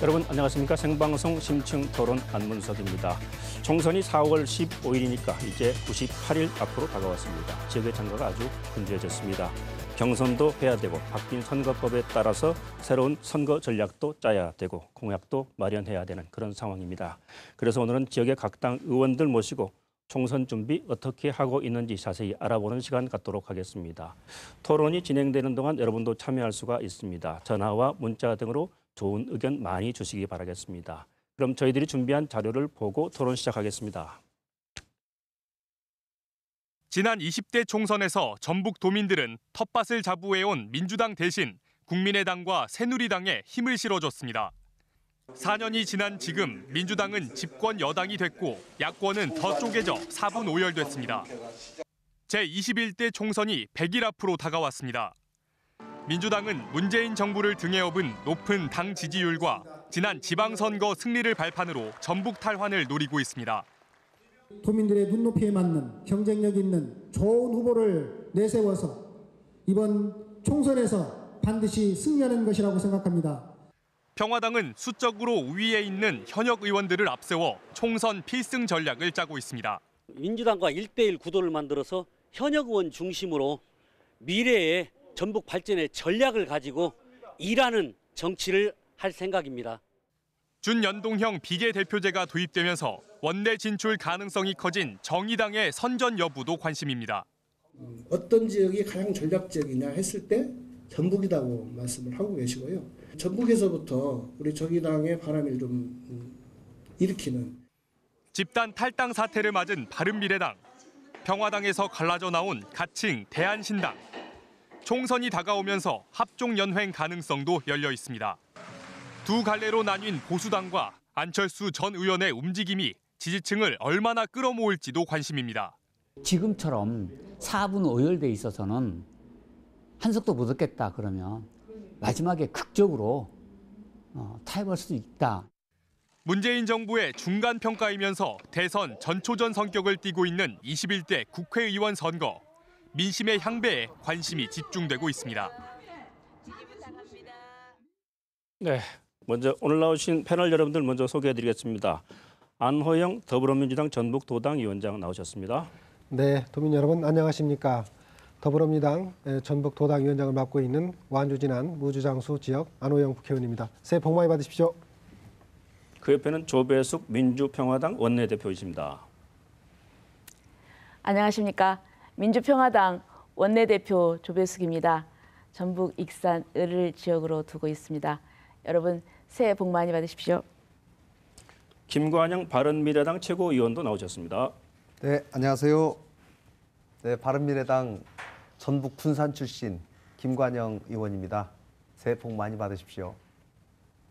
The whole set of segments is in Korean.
여러분 안녕하십니까. 생방송 심층 토론 안문석입니다. 총선이 4월 15일이니까 이제 98일 앞으로 다가왔습니다. 지역의 참가가 아주 분주해졌습니다. 경선도 해야 되고 바뀐 선거법에 따라서 새로운 선거 전략도 짜야 되고 공약도 마련해야 되는 그런 상황입니다. 그래서 오늘은 지역의 각 당 의원들 모시고 총선 준비 어떻게 하고 있는지 자세히 알아보는 시간 갖도록 하겠습니다. 토론이 진행되는 동안 여러분도 참여할 수가 있습니다. 전화와 문자 등으로 좋은 의견 많이 주시기 바라겠습니다. 그럼 저희들이 준비한 자료를 보고 토론 시작하겠습니다. 지난 20대 총선에서 전북 도민들은 텃밭을 자부해온 민주당 대신 국민의당과 새누리당에 힘을 실어줬습니다. 4년이 지난 지금 민주당은 집권 여당이 됐고 야권은 더 쪼개져 4분 오열됐습니다. 제21대 총선이 100일 앞으로 다가왔습니다. 민주당은 문재인 정부를 등에 업은 높은 당 지지율과 지난 지방선거 승리를 발판으로 전북 탈환을 노리고 있습니다. 도민들의 눈높이에 맞는 경쟁력 있는 좋은 후보를 내세워서 이번 총선에서 반드시 승리하는 것이라고 생각합니다. 평화당은 수적으로 우위에 있는 현역 의원들을 앞세워 총선 필승 전략을 짜고 있습니다. 민주당과 1대1 구도를 만들어서 현역 의원 중심으로 미래의 전북 발전의 전략을 가지고 일하는 정치를 할 생각입니다. 준연동형 비례대표제가 도입되면서 원내 진출 가능성이 커진 정의당의 선전 여부도 관심입니다. 어떤 지역이 가장 전략적이냐 했을 때 전북이라고 말씀을 하고 계시고요. 전북에서부터 우리 정의당의 바람을 좀 일으키는. 집단 탈당 사태를 맞은 바른미래당, 평화당에서 갈라져 나온 가칭 대한신당. 총선이 다가오면서 합종연횡 가능성도 열려 있습니다. 두 갈래로 나뉜 보수당과 안철수 전 의원의 움직임이 지지층을 얼마나 끌어모을지도 관심입니다. 지금처럼 4분 오열돼 있어서는 한석도 못 얻겠다 그러면 마지막에 극적으로 타협할 수도 있다. 문재인 정부의 중간 평가이면서 대선 전초전 성격을 띠고 있는 21대 국회의원 선거. 민심의 향배에 관심이 집중되고 있습니다. 네, 먼저 오늘 나오신 패널 여러분들 먼저 소개해드리겠습니다. 안호영 더불어민주당 전북도당위원장 나오셨습니다. 네, 도민 여러분 안녕하십니까. 더불어민주당 전북도당위원장을 맡고 있는 완주진안 무주장수 지역 안호영 국회의원입니다. 새해 복 많이 받으십시오. 그 옆에는 조배숙 민주평화당 원내대표이십니다. 안녕하십니까. 민주평화당 원내대표 조배숙입니다. 전북 익산 을을 지역으로 두고 있습니다. 여러분 새해 복 많이 받으십시오. 김관영 바른미래당 최고위원도 나오셨습니다. 네, 안녕하세요. 네, 바른미래당 전북 군산 출신 김관영 의원입니다. 새해 복 많이 받으십시오.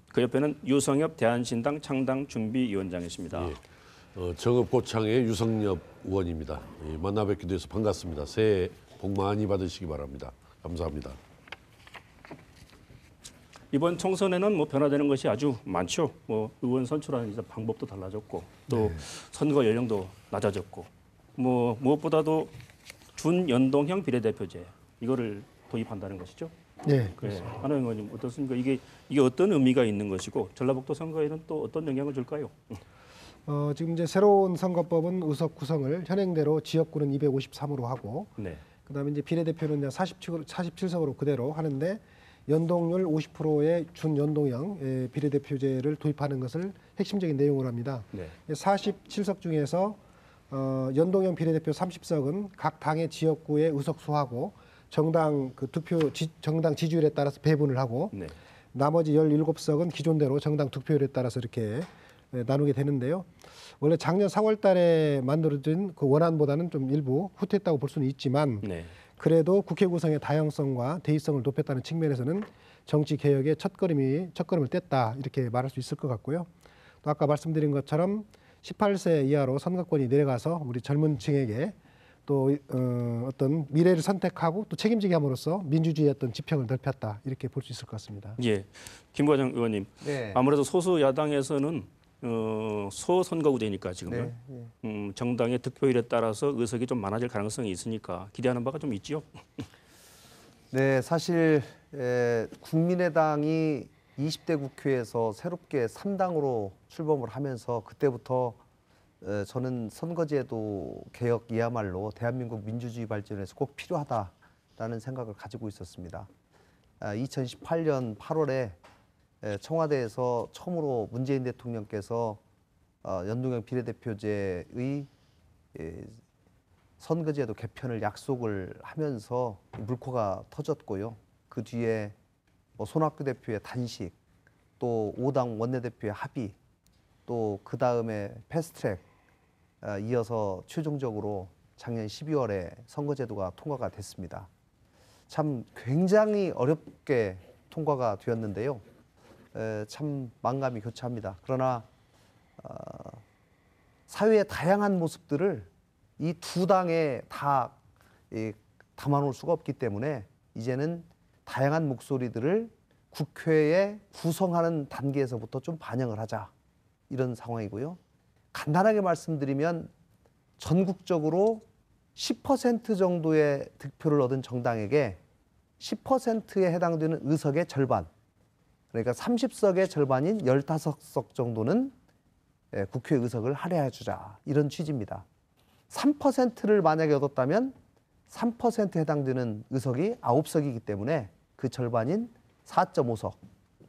그 옆에는 유성엽 대한신당 창당준비위원장이십니다. 예. 정읍고창의 유성엽 의원입니다. 만나 뵙게 돼서 반갑습니다. 새해 복 많이 받으시기 바랍니다. 감사합니다. 이번 총선에는 변화되는 것이 아주 많죠. 의원 선출하는 방법도 달라졌고 또 선거 연령도 낮아졌고 무엇보다도 준연동형 비례대표제 이거를 도입한다는 것이죠. 네. 안호영 의원님 어떻습니까? 이게 어떤 의미가 있는 것이고 전라북도 선거에는 또 어떤 영향을 줄까요? 지금 이제 새로운 선거법은 의석 구성을 현행대로 지역구는 253으로 하고, 네. 그다음에 이제 비례대표는 47석으로 그대로 하는데 연동률 50%의 준연동형 비례대표제를 도입하는 것을 핵심적인 내용으로 합니다. 네. 47석 중에서 연동형 비례대표 30석은 각 당의 지역구에 의석수하고 정당 정당 지지율에 따라서 배분을 하고, 네. 나머지 17석은 기존대로 정당 득표율에 따라서 이렇게 나누게 되는데요. 원래 작년 4월 달에 만들어진 그 원안보다는 좀 일부 후퇴했다고 볼 수는 있지만 네. 그래도 국회 구성의 다양성과 대의성을 높였다는 측면에서는 정치 개혁의 첫걸음을 뗐다 이렇게 말할 수 있을 것 같고요. 또 아까 말씀드린 것처럼 18세 이하로 선거권이 내려가서 우리 젊은 층에게 또 어떤 미래를 선택하고 또 책임지게 함으로써 민주주의의 어떤 지평을 넓혔다 이렇게 볼 수 있을 것 같습니다. 예, 김과장 의원님. 네. 아무래도 소수 야당에서는 소선거구제니까 지금은 정당의 득표율에 따라서 의석이 좀 많아질 가능성이 있으니까 기대하는 바가 좀 있지요. 네, 사실 국민의당이 20대 국회에서 새롭게 3당으로 출범을 하면서 그때부터 저는 선거제도 개혁이야말로 대한민국 민주주의 발전에서 꼭 필요하다라는 생각을 가지고 있었습니다. 2018년 8월에 청와대에서 처음으로 문재인 대통령께서 연동형 비례대표제의 선거제도 개편을 약속을 하면서 물꼬가 터졌고요. 그 뒤에 손학규 대표의 단식, 또 5당 원내대표의 합의, 또 그 다음에 패스트트랙 이어서 최종적으로 작년 12월에 선거제도가 통과가 됐습니다. 참 굉장히 어렵게 통과가 되었는데요. 참 만감이 교차합니다. 그러나 사회의 다양한 모습들을 이 두 당에 다 담아놓을 수가 없기 때문에 이제는 다양한 목소리들을 국회에 구성하는 단계에서부터 좀 반영을 하자, 이런 상황이고요. 간단하게 말씀드리면 전국적으로 10% 정도의 득표를 얻은 정당에게 10%에 해당되는 의석의 절반, 그러니까 30석의 절반인 15석 정도는 국회 의석을 할애해 주자, 이런 취지입니다. 3%를 만약에 얻었다면 3%에 해당되는 의석이 9석이기 때문에 그 절반인 4.5석,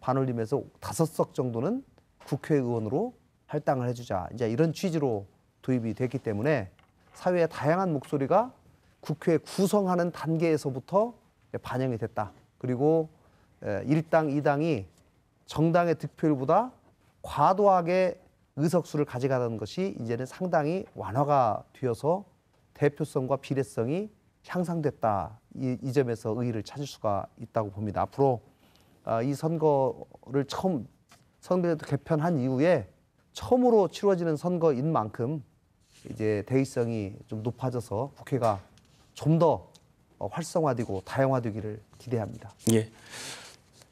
반올림해서 5석 정도는 국회의원으로 할당을 해주자, 이제 이런 취지로 도입이 됐기 때문에 사회의 다양한 목소리가 국회 구성하는 단계에서부터 반영이 됐다. 그리고 1당, 2당이 정당의 득표율보다 과도하게 의석수를 가져가는 것이 이제는 상당히 완화가 되어서 대표성과 비례성이 향상됐다. 이 점에서 의의를 찾을 수가 있다고 봅니다. 앞으로 이 선거를 선거제도 개편한 이후에 처음으로 치러지는 선거인 만큼 이제 대의성이 좀 높아져서 국회가 좀 더 활성화되고 다양화되기를 기대합니다. 예.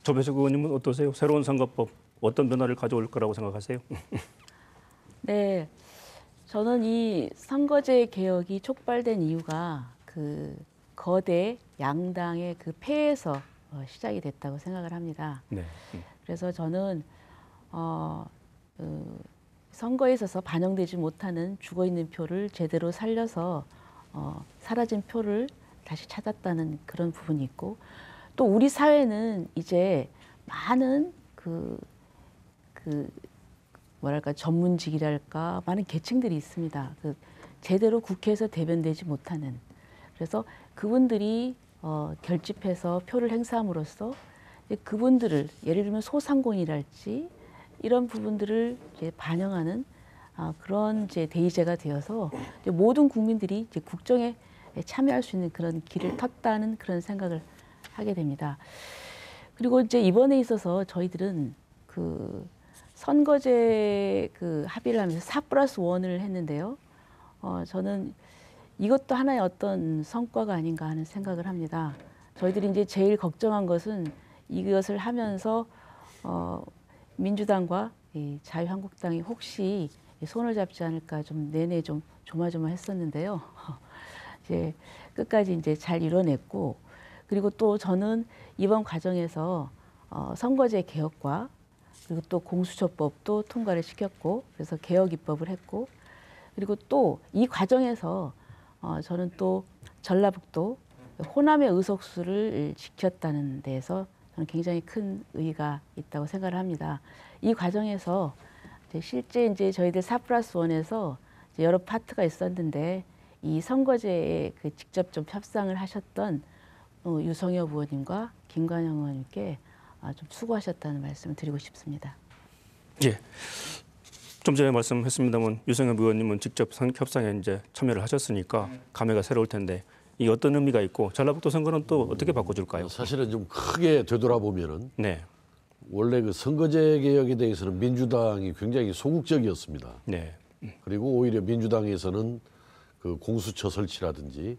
조배석 의원님은 어떠세요? 새로운 선거법 어떤 변화를 가져올 거라고 생각하세요? 네, 저는 이 선거제 개혁이 촉발된 이유가 그 거대 양당의 그 패에서 시작이 됐다고 생각을 합니다. 네. 그래서 저는 선거에 있어서 반영되지 못하는 죽어있는 표를 제대로 살려서 사라진 표를 다시 찾았다는 그런 부분이 있고, 또 우리 사회는 이제 많은 뭐랄까 전문직이랄까 많은 계층들이 있습니다. 제대로 국회에서 대변되지 못하는, 그래서 그분들이 결집해서 표를 행사함으로써 그분들을 예를 들면 소상공인이랄지 이런 부분들을 이제 반영하는 그런 이제 대의제가 되어서 이제 모든 국민들이 이제 국정에 참여할 수 있는 그런 길을 텄다는 그런 생각을 하게 됩니다. 그리고 이제 이번에 있어서 저희들은 그 선거제 그 합의를 하면서 4+1을 했는데요. 저는 이것도 하나의 어떤 성과가 아닌가 하는 생각을 합니다. 저희들이 이제 제일 걱정한 것은 이것을 하면서 민주당과 이 자유한국당이 혹시 손을 잡지 않을까 좀 내내 좀 조마조마했었는데요. 이제 끝까지 이제 잘 이뤄냈고, 그리고 또 저는 이번 과정에서 선거제 개혁과 그리고 또 공수처법도 통과를 시켰고, 그래서 개혁 입법을 했고, 그리고 또 이 과정에서 저는 또 전라북도 호남의 의석수를 지켰다는 데에서 저는 굉장히 큰 의의가 있다고 생각을 합니다. 이 과정에서 실제 이제 저희들 4+1에서 여러 파트가 있었는데 이 선거제에 그 직접 좀 협상을 하셨던 유성엽 의원님과 김관영 의원님께 좀 수고하셨다는 말씀을 드리고 싶습니다. 예. 좀 전에 말씀했습니다만 유성엽 의원님은 직접 협상에 이제 참여를 하셨으니까 감회가 새로울 텐데 이게 어떤 의미가 있고 전라북도 선거는 또 어떻게 바꿔줄까요? 사실은 좀 크게 되돌아보면은 네. 원래 그 선거제 개혁에 대해서는 민주당이 굉장히 소극적이었습니다. 네. 그리고 오히려 민주당에서는 그 공수처 설치라든지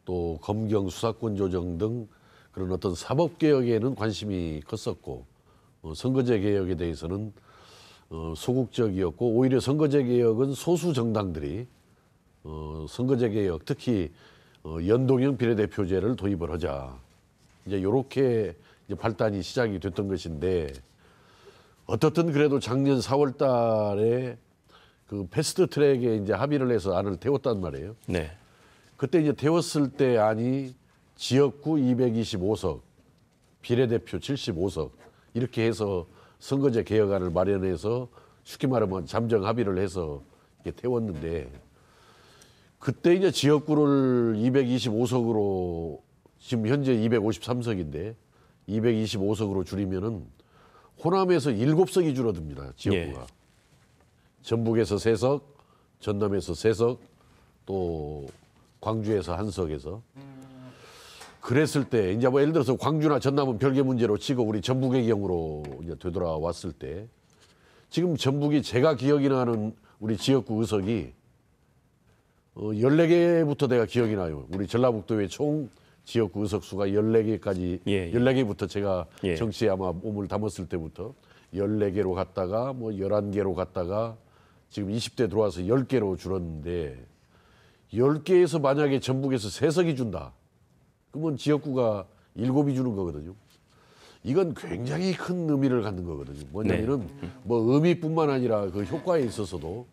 또 검경 수사권 조정 등 그런 어떤 사법 개혁에는 관심이 컸었고 선거제 개혁에 대해서는 소극적이었고, 오히려 선거제 개혁은 소수 정당들이 선거제 개혁, 특히 연동형 비례대표제를 도입을 하자, 이제 이렇게 이제 발단이 시작이 됐던 것인데, 어떻든 그래도 작년 4월 달에 그 패스트 트랙에 이제 합의를 해서 안을 태웠단 말이에요. 네. 그때 이제 태웠을 때 안이 지역구 225석, 비례대표 75석 이렇게 해서 선거제 개혁안을 마련해서 쉽게 말하면 잠정 합의를 해서 이렇게 태웠는데 그때 이제 지역구를 225석으로 지금 현재 253석인데 225석으로 줄이면은 호남에서 7석이 줄어듭니다. 지역구가. 예. 전북에서 3석, 전남에서 3석, 또 광주에서 1석에서. 그랬을 때 이제 뭐 예를 들어서 광주나 전남은 별개 문제로 치고 우리 전북의 경우로 이제 되돌아왔을 때 지금 전북이 제가 기억이 나는 우리 지역구 의석이 14개부터 내가 기억이 나요. 우리 전라북도의 총 지역구 의석 수가 14개까지, 예. 14개부터 제가 예. 정치에 아마 몸을 담았을 때부터 14개로 갔다가 뭐 11개로 갔다가 지금 20대 들어와서 10개로 줄었는데 10개에서 만약에 전북에서 3석이 준다. 그러면 지역구가 7이 주는 거거든요. 이건 굉장히 큰 의미를 갖는 거거든요. 뭐냐면은 뭐 의미뿐만 아니라 그 효과에 있어서도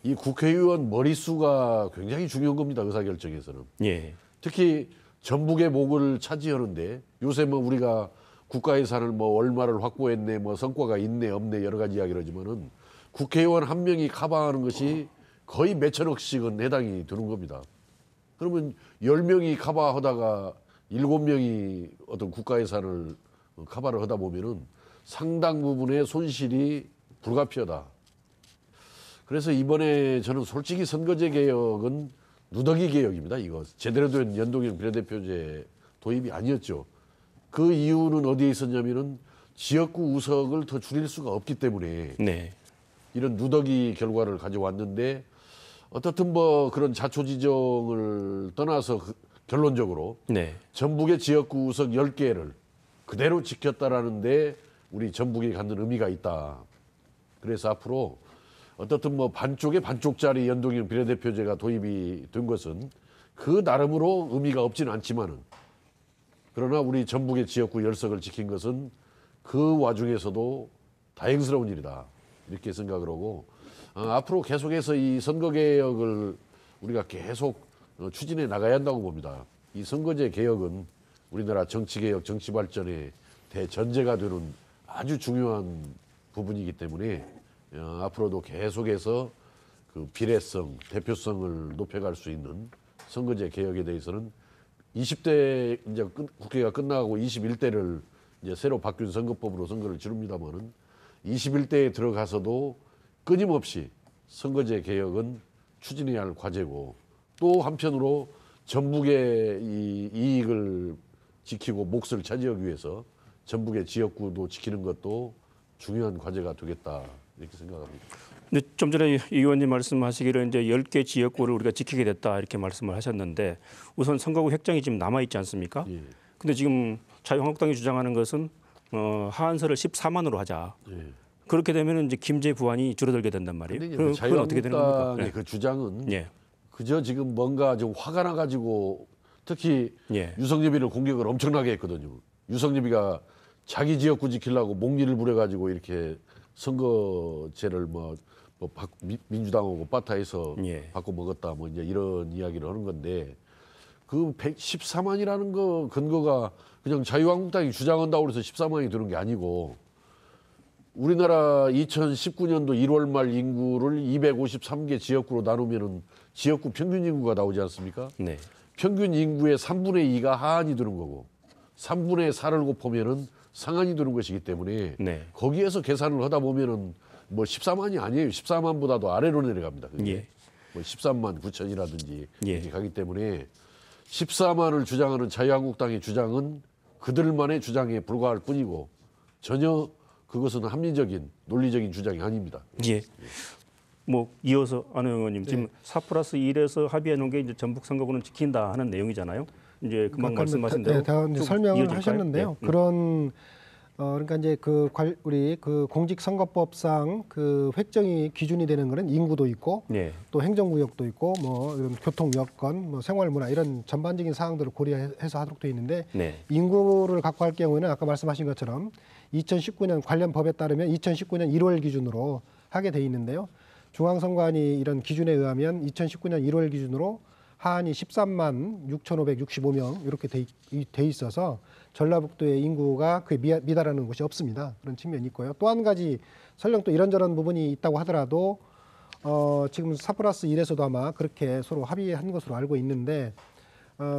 이 국회의원 머릿수가 굉장히 중요한 겁니다. 의사결정에서는. 예. 특히 전북의 목을 차지하는데 요새 뭐 우리가 국가 예산을 뭐 얼마를 확보했네, 뭐 성과가 있네, 없네 여러 가지 이야기를 하지만은 국회의원 한 명이 커버하는 것이 거의 몇천억씩은 해당이 되는 겁니다. 그러면 10명이 커버하다가 7명이 어떤 국가 예산을 커버를 하다 보면은 상당 부분의 손실이 불가피하다. 그래서 이번에 저는 솔직히 선거제 개혁은 누더기 개혁입니다. 이거 제대로 된 연동형 비례대표제 도입이 아니었죠. 그 이유는 어디에 있었냐면은 지역구 의석을 더 줄일 수가 없기 때문에 네. 이런 누더기 결과를 가져왔는데 어떻든 뭐 그런 자초지정을 떠나서 결론적으로 네. 전북의 지역구 의석 10개를 그대로 지켰다라는데 우리 전북이 갖는 의미가 있다. 그래서 앞으로 어떻든 뭐 반쪽에 반쪽짜리 연동형 비례대표제가 도입이 된 것은 그 나름으로 의미가 없지는 않지만은 그러나 우리 전북의 지역구 10석을 지킨 것은 그 와중에서도 다행스러운 일이다. 이렇게 생각을 하고 앞으로 계속해서 이 선거개혁을 우리가 계속 추진해 나가야 한다고 봅니다. 이 선거제 개혁은 우리나라 정치개혁, 정치발전의 대전제가 되는 아주 중요한 부분이기 때문에 앞으로도 계속해서 그 비례성, 대표성을 높여갈 수 있는 선거제 개혁에 대해서는 20대 이제 국회가 끝나고 21대를 이제 새로 바뀐 선거법으로 선거를 치릅니다만은 21대에 들어가서도 끊임없이 선거제 개혁은 추진해야 할 과제고 또 한편으로 전북의 이 이익을 지키고 몫을 차지하기 위해서 전북의 지역구도 지키는 것도 중요한 과제가 되겠다 이렇게 생각합니다. 근데 좀 전에 이 의원님 말씀하시기를 이제 10개 지역구를 우리가 지키게 됐다 이렇게 말씀을 하셨는데 우선 선거구 획정이 지금 남아 있지 않습니까? 예. 근데 지금 자유한국당이 주장하는 것은 하한서를 14만으로 하자. 예. 그렇게 되면 이제 김제 부안이 줄어들게 된단 말이에요. 그럼 그건 어떻게 되는 겁니까? 자유한국당의 그 주장은 예. 그저 지금 뭔가 좀 화가 나가지고 특히 예. 유성엽이를 공격을 엄청나게 했거든요. 유성엽이가 자기 지역구 지키려고 목리를 부려가지고 이렇게 선거제를 민주당하고 빠타해서 예. 바꿔 먹었다 뭐 이제 이런 이야기를 하는 건데 그 114만이라는 거 근거가 그냥 자유한국당이 주장한다고 해서 14만이 되는 게 아니고 우리나라 2019년도 1월 말 인구를 253개 지역구로 나누면은 지역구 평균 인구가 나오지 않습니까? 네. 평균 인구의 3분의 2가 하한이 되는 거고 3분의 4를 곱하면은 상한이 되는 것이기 때문에 네. 거기에서 계산을 하다 보면은 뭐 14만이 아니에요. 14만보다도 아래로 내려갑니다. 그게. 예. 뭐 13만 9천이라든지 예. 이렇게 가기 때문에 14만을 주장하는 자유한국당의 주장은 그들만의 주장에 불과할 뿐이고 전혀 그것은 합리적인 논리적인 주장이 아닙니다. 예. 뭐 이어서 안 의원님 지금 4+1에서 합의해 놓은 게 이제 전북 선거구는 지킨다 하는 내용이잖아요. 이제 금방 말씀하신 대로 이제 설명을 하셨는데요. 네. 그런 그러니까 이제 우리 그 공직선거법상 그 획정이 기준이 되는 거는 인구도 있고 네. 또 행정구역도 있고 뭐 이런 교통 여건, 뭐 생활문화 이런 전반적인 사항들을 고려해서 하도록 되어 있는데 네. 인구를 갖고 할 경우에는 아까 말씀하신 것처럼 2019년 관련 법에 따르면 2019년 1월 기준으로 하게 돼 있는데요. 중앙선관위 이런 기준에 의하면 2019년 1월 기준으로 하한이 13만 6,565명 이렇게 돼 있어서 전라북도의 인구가 그에 미달하는 곳이 없습니다. 그런 측면이 있고요. 또 한 가지 설령 또 이런저런 부분이 있다고 하더라도 지금 4+1에서도 아마 그렇게 서로 합의한 것으로 알고 있는데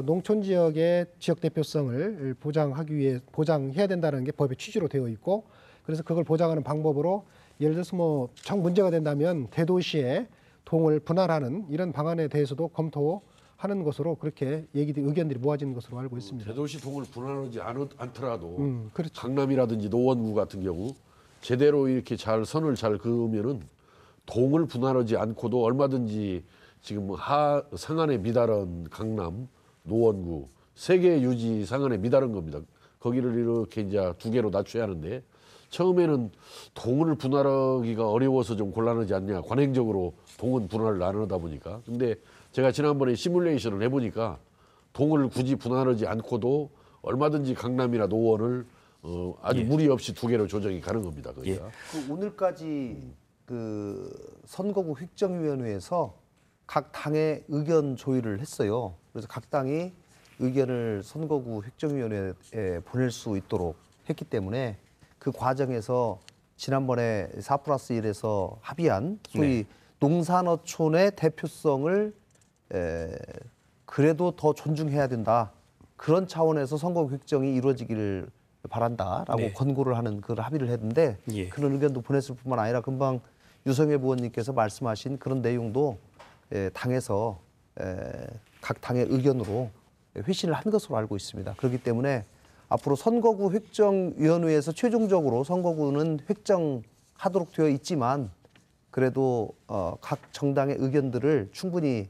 농촌 지역의 지역 대표성을 보장해야 된다는 게 법의 취지로 되어 있고 그래서 그걸 보장하는 방법으로 예를 들어서 뭐 정 문제가 된다면 대도시에 동을 분할하는 이런 방안에 대해서도 검토하는 것으로 그렇게 의견들이 모아지는 것으로 알고 있습니다. 대도시 동을 분할하지 않더라도 그렇죠. 강남이라든지 노원구 같은 경우 제대로 이렇게 선을 잘 그으면은 동을 분할하지 않고도 얼마든지 지금 상한에 미달한 강남, 노원구 세 개 유지 상한에 미달한 겁니다. 거기를 이렇게 이제 두 개로 낮춰야 하는데 처음에는 동을 분할하기가 어려워서 좀 곤란하지 않냐. 관행적으로 동은 분할을 안 하다 보니까. 근데 제가 지난번에 시뮬레이션을 해보니까 동을 굳이 분할하지 않고도 얼마든지 강남이나 노원을 아주 무리 없이 두 개로 조정이 가는 겁니다. 그러니까. 그 오늘까지 그 선거구 획정위원회에서 각 당의 의견 조율을 했어요. 그래서 각 당이 의견을 선거구 획정위원회에 보낼 수 있도록 했기 때문에 그 과정에서 지난번에 4+1에서 합의한 소위 농산어촌의 대표성을 그래도 더 존중해야 된다. 그런 차원에서 선거구 획정이 이루어지기를 바란다라고 권고를 하는 그런 합의를 했는데 그런 의견도 보냈을 뿐만 아니라 금방 유성엽 의원님께서 말씀하신 그런 내용도 당에서 각 당의 의견으로 회신을 한 것으로 알고 있습니다. 그렇기 때문에 앞으로 선거구 획정위원회에서 최종적으로 선거구는 획정하도록 되어 있지만 그래도 각 정당의 의견들을 충분히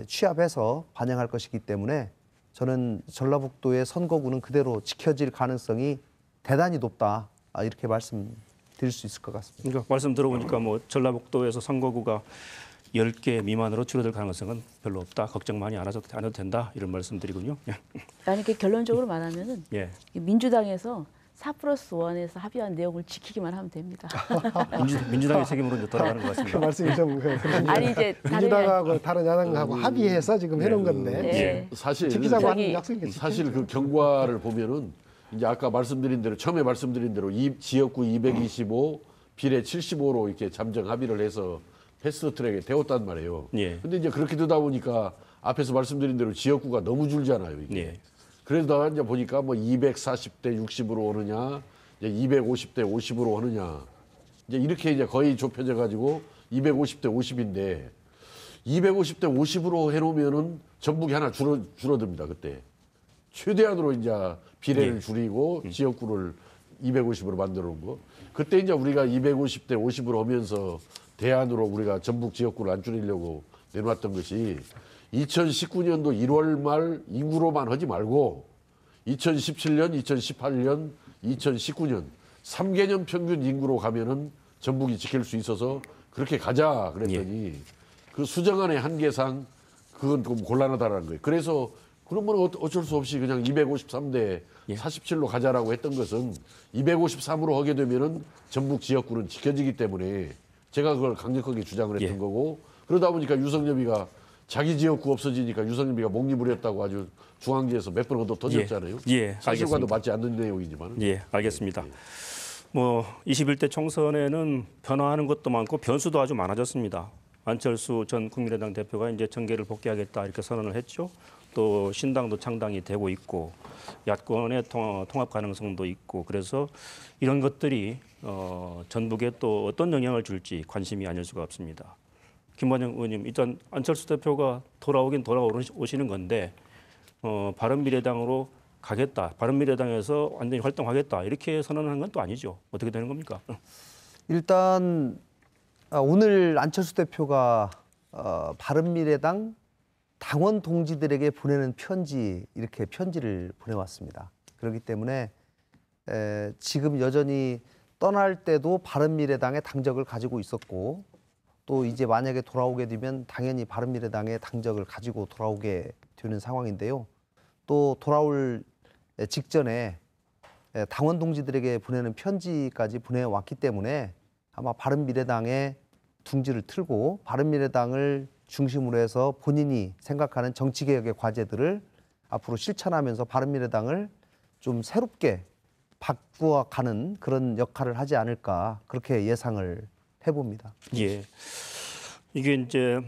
취합해서 반영할 것이기 때문에 저는 전라북도의 선거구는 그대로 지켜질 가능성이 대단히 높다 이렇게 말씀드릴 수 있을 것 같습니다. 그러니까 말씀 들어보니까 뭐 전라북도에서 선거구가 10개 미만으로 줄어들 가능성은 별로 없다. 걱정 많이 안 해도 된다. 이런 말씀드리군요. 아니 이렇게 결론적으로 말하면은 민주당에서 4+1에서 합의한 내용을 지키기만 하면 됩니다. 민주당의 책임으로 이제 돌아가는 것 같습니다. 그 말씀이 좀 아니 이제 민주당하고 다른 야당하고 합의해서 지금 해놓은 건데 사실 지키자고 하는 약속이겠죠. 사실 그 경과를 보면은 이제 아까 말씀드린 대로 처음에 말씀드린 대로 지역구 225 비례 75로 이렇게 잠정 합의를 해서 패스트트랙에 되었단 말이에요. 근데 이제 그렇게 되다 보니까 앞에서 말씀드린 대로 지역구가 너무 줄잖아요. 이게. 그러다가 이제 보니까 뭐 240대 60으로 오느냐, 이제 250대 50으로 오느냐, 이제 이렇게 이제 거의 좁혀져 가지고 250대 50인데 250대 50으로 해놓으면은 전북이 하나 줄어듭니다. 그때 최대한으로 이제 비례를 줄이고 지역구를 250으로 만들어 놓은 거. 그때 이제 우리가 250대 50으로 오면서 대안으로 우리가 전북 지역구를 안 줄이려고 내놓았던 것이 2019년도 1월 말 인구로만 하지 말고 2017년, 2018년, 2019년 3개년 평균 인구로 가면은 전북이 지킬 수 있어서 그렇게 가자 그랬더니 그 수정안의 한계상 그건 좀 곤란하다라는 거예요. 그래서 그러면 어쩔 수 없이 그냥 253대 47로 가자라고 했던 것은 253으로 하게 되면은 전북 지역구는 지켜지기 때문에 제가 그걸 강력하게 주장을 했던 거고 그러다 보니까 유성엽이가 자기 지역구 없어지니까 유성엽이가 목립을 했다고 아주 중앙지에서 몇 번 얻어 터졌잖아요. 사실과도 맞지 않는 내용이지만. 알겠습니다. 뭐 21대 총선에는 변화하는 것도 많고 변수도 아주 많아졌습니다. 안철수 전 국민의당 대표가 이제 정계를 복귀하겠다 이렇게 선언을 했죠. 또 신당도 창당이 되고 있고 야권의 통합 가능성도 있고 그래서 이런 것들이 전북에 또 어떤 영향을 줄지 관심이 아닐 수가 없습니다. 김관영 의원님, 일단 안철수 대표가 돌아오시는 건데 바른미래당으로 가겠다, 바른미래당에서 완전히 활동하겠다 이렇게 선언한 건 또 아니죠. 어떻게 되는 겁니까? 일단 오늘 안철수 대표가 바른미래당 당원 동지들에게 보내는 편지, 이렇게 편지를 보내왔습니다. 그렇기 때문에 지금 여전히 떠날 때도 바른미래당의 당적을 가지고 있었고 또 이제 만약에 돌아오게 되면 당연히 바른미래당의 당적을 가지고 돌아오게 되는 상황인데요. 또 돌아올 직전에 당원 동지들에게 보내는 편지까지 보내왔기 때문에 아마 바른미래당의 둥지를 틀고 바른미래당을 중심으로 해서 본인이 생각하는 정치개혁의 과제들을 앞으로 실천하면서 바른미래당을 좀 새롭게 바꾸어가는 그런 역할을 하지 않을까 그렇게 예상을 해봅니다. 예. 이게 이제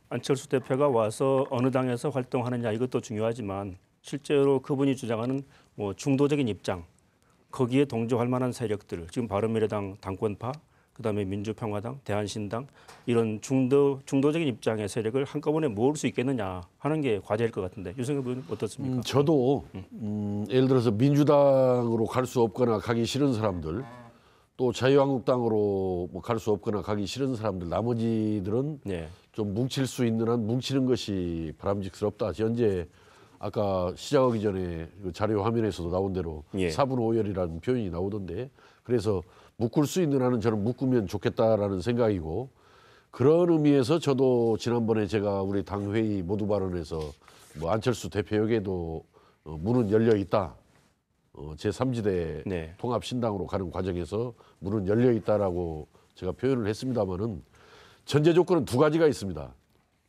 안철수 대표가 와서 어느 당에서 활동하느냐 이것도 중요하지만 실제로 그분이 주장하는 뭐 중도적인 입장 거기에 동조할 만한 세력들 지금 바른미래당 당권파 그다음에 민주평화당, 대한신당 이런 중도적인 입장의 세력을 한꺼번에 모을 수 있겠느냐 하는 게 과제일 것 같은데 유승엽 의원은 어떻습니까? 저도 예를 들어서 민주당으로 갈 수 없거나 가기 싫은 사람들 또 자유한국당으로 뭐 갈 수 없거나 가기 싫은 사람들 나머지들은 네. 좀 뭉칠 수 있는 한 뭉치는 것이 바람직스럽다. 현재 아까 시작하기 전에 그 자료 화면에서도 나온 대로 예. 4분 5열이라는 표현이 나오던데 그래서 묶을 수 있는 한은 저는 묶으면 좋겠다라는 생각이고 그런 의미에서 저도 지난번에 제가 우리 당 회의 모두 발언에서 뭐 안철수 대표에게도 문은 열려 있다. 제3지대 네. 통합신당으로 가는 과정에서 문은 열려 있다라고 제가 표현을 했습니다마는 전제 조건은 두 가지가 있습니다.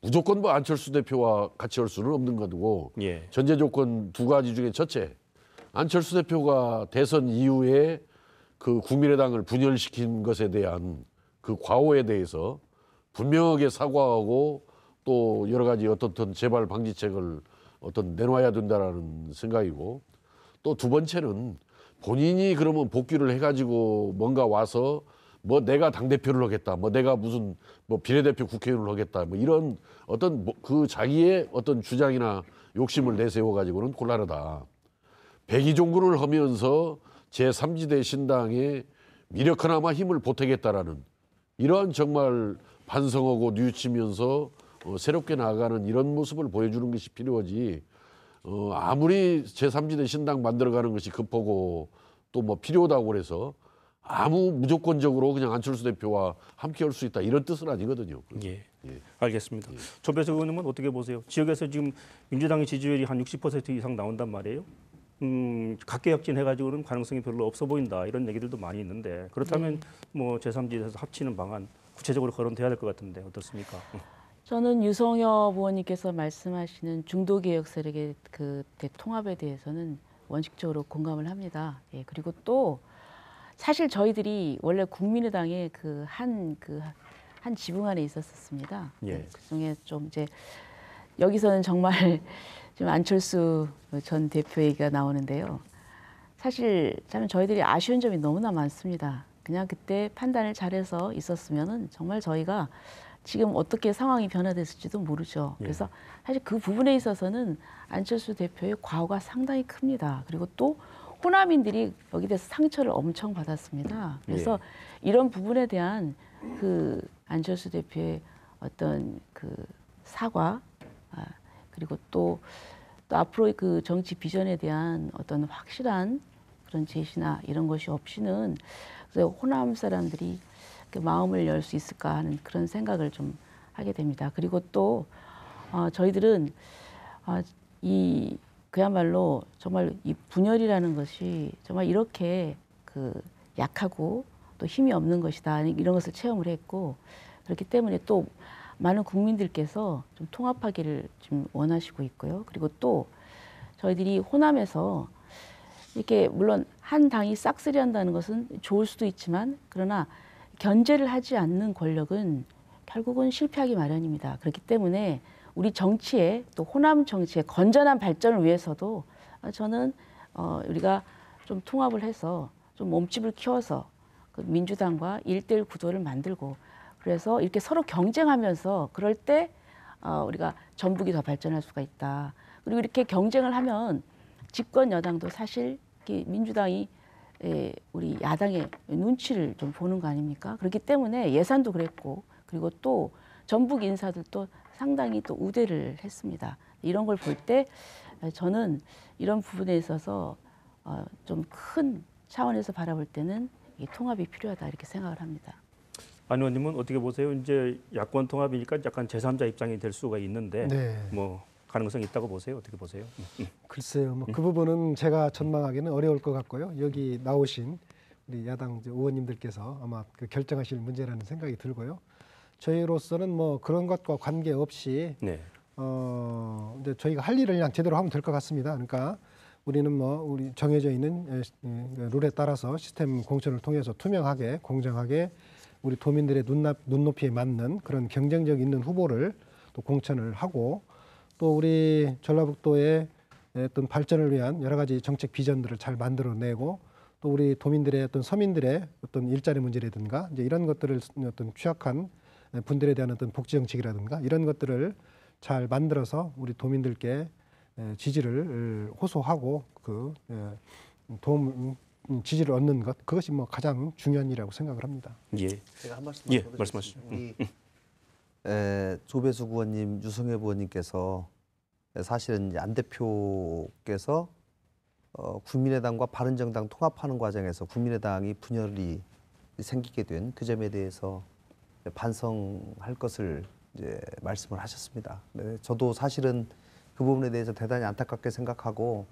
무조건 뭐 안철수 대표와 같이 할 수는 없는 거고 예. 전제 조건 두 가지 중에 첫째 안철수 대표가 대선 이후에 그 국민의당을 분열시킨 것에 대한 그 과오에 대해서 분명하게 사과하고 또 여러 가지 어떤 재발 방지책을 내놔야 된다라는 생각이고 또 두 번째는 본인이 그러면 복귀를 해가지고 뭔가 와서 뭐 내가 당대표를 하겠다, 뭐 내가 무슨 뭐 비례대표 국회의원을 하겠다, 뭐 이런 그 자기의 어떤 주장이나 욕심을 내세워가지고는 곤란하다. 백의종군을 하면서 제3지대 신당에 미력하나마 힘을 보태겠다라는 이러한 정말 반성하고 뉘우치면서 새롭게 나아가는 이런 모습을 보여주는 것이 필요하지 아무리 제3지대 신당 만들어가는 것이 급하고 또 뭐 필요하다고 그래서 아무 무조건적으로 그냥 안철수 대표와 함께 할 수 있다 이런 뜻은 아니거든요. 예, 알겠습니다. 조배석 의원님은 어떻게 보세요? 지역에서 지금 민주당의 지지율이 한 60% 이상 나온단 말이에요. 각계혁진해가지고는 가능성이 별로 없어 보인다 이런 얘기들도 많이 있는데 그렇다면 뭐 제3지대에서 합치는 방안 구체적으로 거론돼야 될 것 같은데 어떻습니까? 저는 유성엽 의원님께서 말씀하시는 중도개혁 세력의 그 대통합에 대해서는 원칙적으로 공감을 합니다. 예, 그리고 또 사실 저희들이 원래 국민의당의 한 지붕 안에 있었습니다. 예. 그중에 좀 이제 여기서는 정말 지금 안철수 전 대표 얘기가 나오는데요. 사실 참 저희들이 아쉬운 점이 너무나 많습니다. 그냥 그때 판단을 잘해서 있었으면은 정말 저희가 지금 어떻게 상황이 변화됐을지도 모르죠. 그래서 사실 그 부분에 있어서는 안철수 대표의 과오가 상당히 큽니다. 그리고 또 호남인들이 여기 대해서 상처를 엄청 받았습니다. 그래서 이런 부분에 대한 그 안철수 대표의 어떤 그 사과 그리고 또 앞으로의 그 정치 비전에 대한 어떤 확실한 그런 제시나 이런 것이 없이는 그래서 호남 사람들이 그 마음을 열 수 있을까 하는 그런 생각을 좀 하게 됩니다. 그리고 또 저희들은 그야말로 정말 이 분열이라는 것이 정말 이렇게 그 약하고 또 힘이 없는 것이다 이런 것을 체험을 했고 그렇기 때문에 또 많은 국민들께서 좀 통합하기를 좀 원하시고 있고요. 그리고 또 저희들이 호남에서 이렇게 물론 한 당이 싹쓸이 한다는 것은 좋을 수도 있지만 그러나 견제를 하지 않는 권력은 결국은 실패하기 마련입니다. 그렇기 때문에 우리 정치에 또 호남 정치의 건전한 발전을 위해서도 저는 우리가 좀 통합을 해서 좀 몸집을 키워서 그 민주당과 1대1 구도를 만들고 그래서 이렇게 서로 경쟁하면서 그럴 때 우리가 전북이 더 발전할 수가 있다. 그리고 이렇게 경쟁을 하면 집권 여당도 사실 민주당이 우리 야당의 눈치를 좀 보는 거 아닙니까? 그렇기 때문에 예산도 그랬고 그리고 또 전북 인사들도 상당히 또 우대를 했습니다. 이런 걸 볼 때 저는 이런 부분에 있어서 좀 큰 차원에서 바라볼 때는 이 통합이 필요하다 이렇게 생각을 합니다. 안 의원님은 어떻게 보세요? 이제 야권 통합이니까 약간 제3자 입장이 될 수가 있는데 뭐 가능성이 있다고 보세요? 어떻게 보세요? 글쎄요, 뭐 그 부분은 제가 전망하기는 어려울 것 같고요. 여기 나오신 우리 야당 의원님들께서 아마 그 결정하실 문제라는 생각이 들고요. 저희로서는 뭐 그런 것과 관계없이 네. 이제 저희가 할 일을 그냥 제대로 하면 될 것 같습니다. 그러니까 우리는 뭐 우리 정해져 있는 룰에 따라서 시스템 공천을 통해서 투명하게 공정하게 우리 도민들의 눈높이에 맞는 그런 경쟁력 있는 후보를 또 공천을 하고 또 우리 전라북도의 어떤 발전을 위한 여러 가지 정책 비전들을 잘 만들어내고 또 우리 도민들의 어떤 서민들의 어떤 일자리 문제라든가 이제 이런 것들을 어떤 취약한 분들에 대한 어떤 복지 정책이라든가 이런 것들을 잘 만들어서 우리 도민들께 지지를 호소하고 그 지지를 얻는 것 그것이 뭐 가장 중요한 일이라고 생각을 합니다. 예. 제가 한 말씀 예, 말씀하시죠. 우리 조배수 의원님, 유성엽 의원님께서 사실은 이제 안 대표께서 국민의당과 바른정당 통합하는 과정에서 국민의당이 분열이 생기게 된 그 점에 대해서 반성할 것을 이제 말씀을 하셨습니다. 네, 저도 사실은 그 부분에 대해서 대단히 안타깝게 생각하고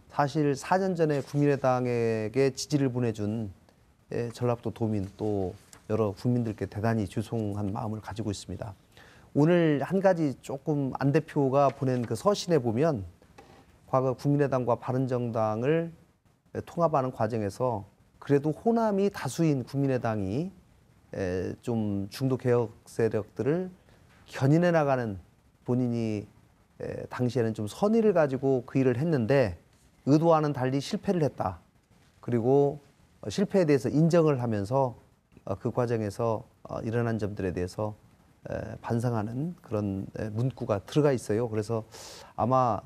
사실 4년 전에 국민의당에게 지지를 보내준 전라북도 도민 또 여러 국민들께 대단히 죄송한 마음을 가지고 있습니다. 오늘 한 가지 조금 안 대표가 보낸 그 서신에 보면 과거 국민의당과 바른정당을 통합하는 과정에서 그래도 호남이 다수인 국민의당이 좀 중도 개혁 세력들을 견인해 나가는 본인이 당시에는 좀 선의를 가지고 그 일을 했는데 의도와는 달리 실패를 했다. 그리고 실패에 대해서 인정을 하면서 그 과정에서 일어난 점들에 대해서 반성하는 그런 문구가 들어가 있어요. 그래서 아마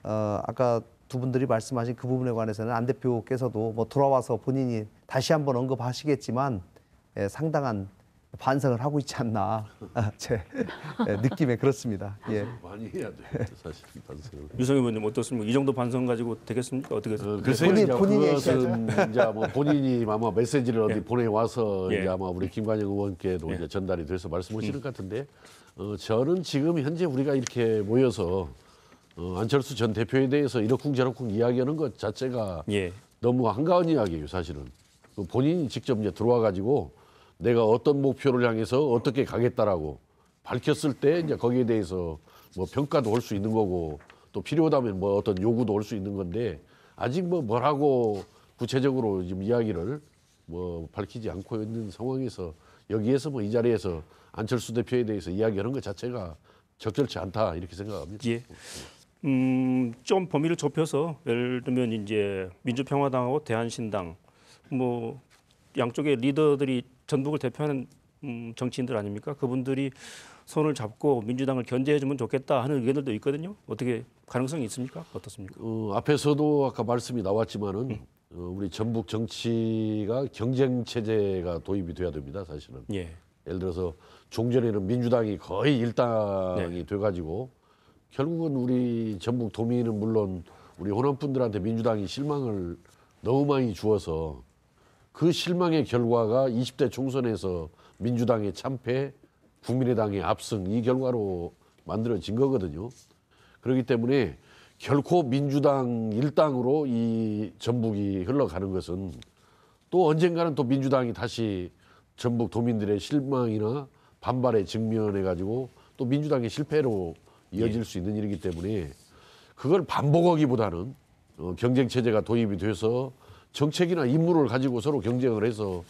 아까 두 분들이 말씀하신 그 부분에 관해서는 안 대표께서도 뭐 돌아와서 본인이 다시 한번 언급하시겠지만 상당한 반성을 하고 있지 않나 제 느낌에 그렇습니다. 예. 많이 해야 돼요, 사실 반성을. 유성엽 의원님 어떻습니까? 이 정도 반성 가지고 되겠습니까? 어떻게? 글쎄요, 본인이 그것은 이제 뭐 본인이 아마 메시지를 어디 보내 와서 예. 이제 아마 우리 김관영 의원께도 이제 전달이 돼서 말씀하시는 것 같은데 저는 지금 현재 우리가 이렇게 모여서 안철수 전 대표에 대해서 이러쿵저러쿵 이야기하는 것 자체가 예. 너무 한가한 이야기예요, 사실은. 본인이 직접 이제 들어와 가지고 내가 어떤 목표를 향해서 어떻게 가겠다라고 밝혔을 때 이제 거기에 대해서 뭐 평가도 할 수 있는 거고 또 필요하다면 뭐 어떤 요구도 할 수 있는 건데 아직 뭐 뭐라고 구체적으로 지금 이야기를 뭐 밝히지 않고 있는 상황에서 여기에서 뭐 이 자리에서 안철수 대표에 대해서 이야기하는 것 자체가 적절치 않다 이렇게 생각합니다. 예. 좀 범위를 좁혀서 예를 들면 이제 민주평화당하고 대한신당 뭐 양쪽의 리더들이 전북을 대표하는 정치인들 아닙니까? 그분들이 손을 잡고 민주당을 견제해주면 좋겠다 하는 의견들도 있거든요. 어떻게 가능성이 있습니까? 어떻습니까? 앞에서도 아까 말씀이 나왔지만은 우리 전북 정치가 경쟁 체제가 도입이 돼야 됩니다. 사실은. 예. 예를 들어서 종전에는 민주당이 거의 일당이 돼가지고 결국은 우리 전북 도민은 물론 우리 호남 분들한테 민주당이 실망을 너무 많이 주어서 그 실망의 결과가 20대 총선에서 민주당의 참패, 국민의당의 압승 이 결과로 만들어진 거거든요. 그렇기 때문에 결코 민주당 일당으로 이 전북이 흘러가는 것은 또 언젠가는 또 민주당이 다시 전북 도민들의 실망이나 반발에 직면해 가지고 또 민주당의 실패로 이어질 수 있는 일이기 때문에 그걸 반복하기보다는 경쟁 체제가 도입이 돼서 정책이나 임무를 가지고 서로 경쟁을 해서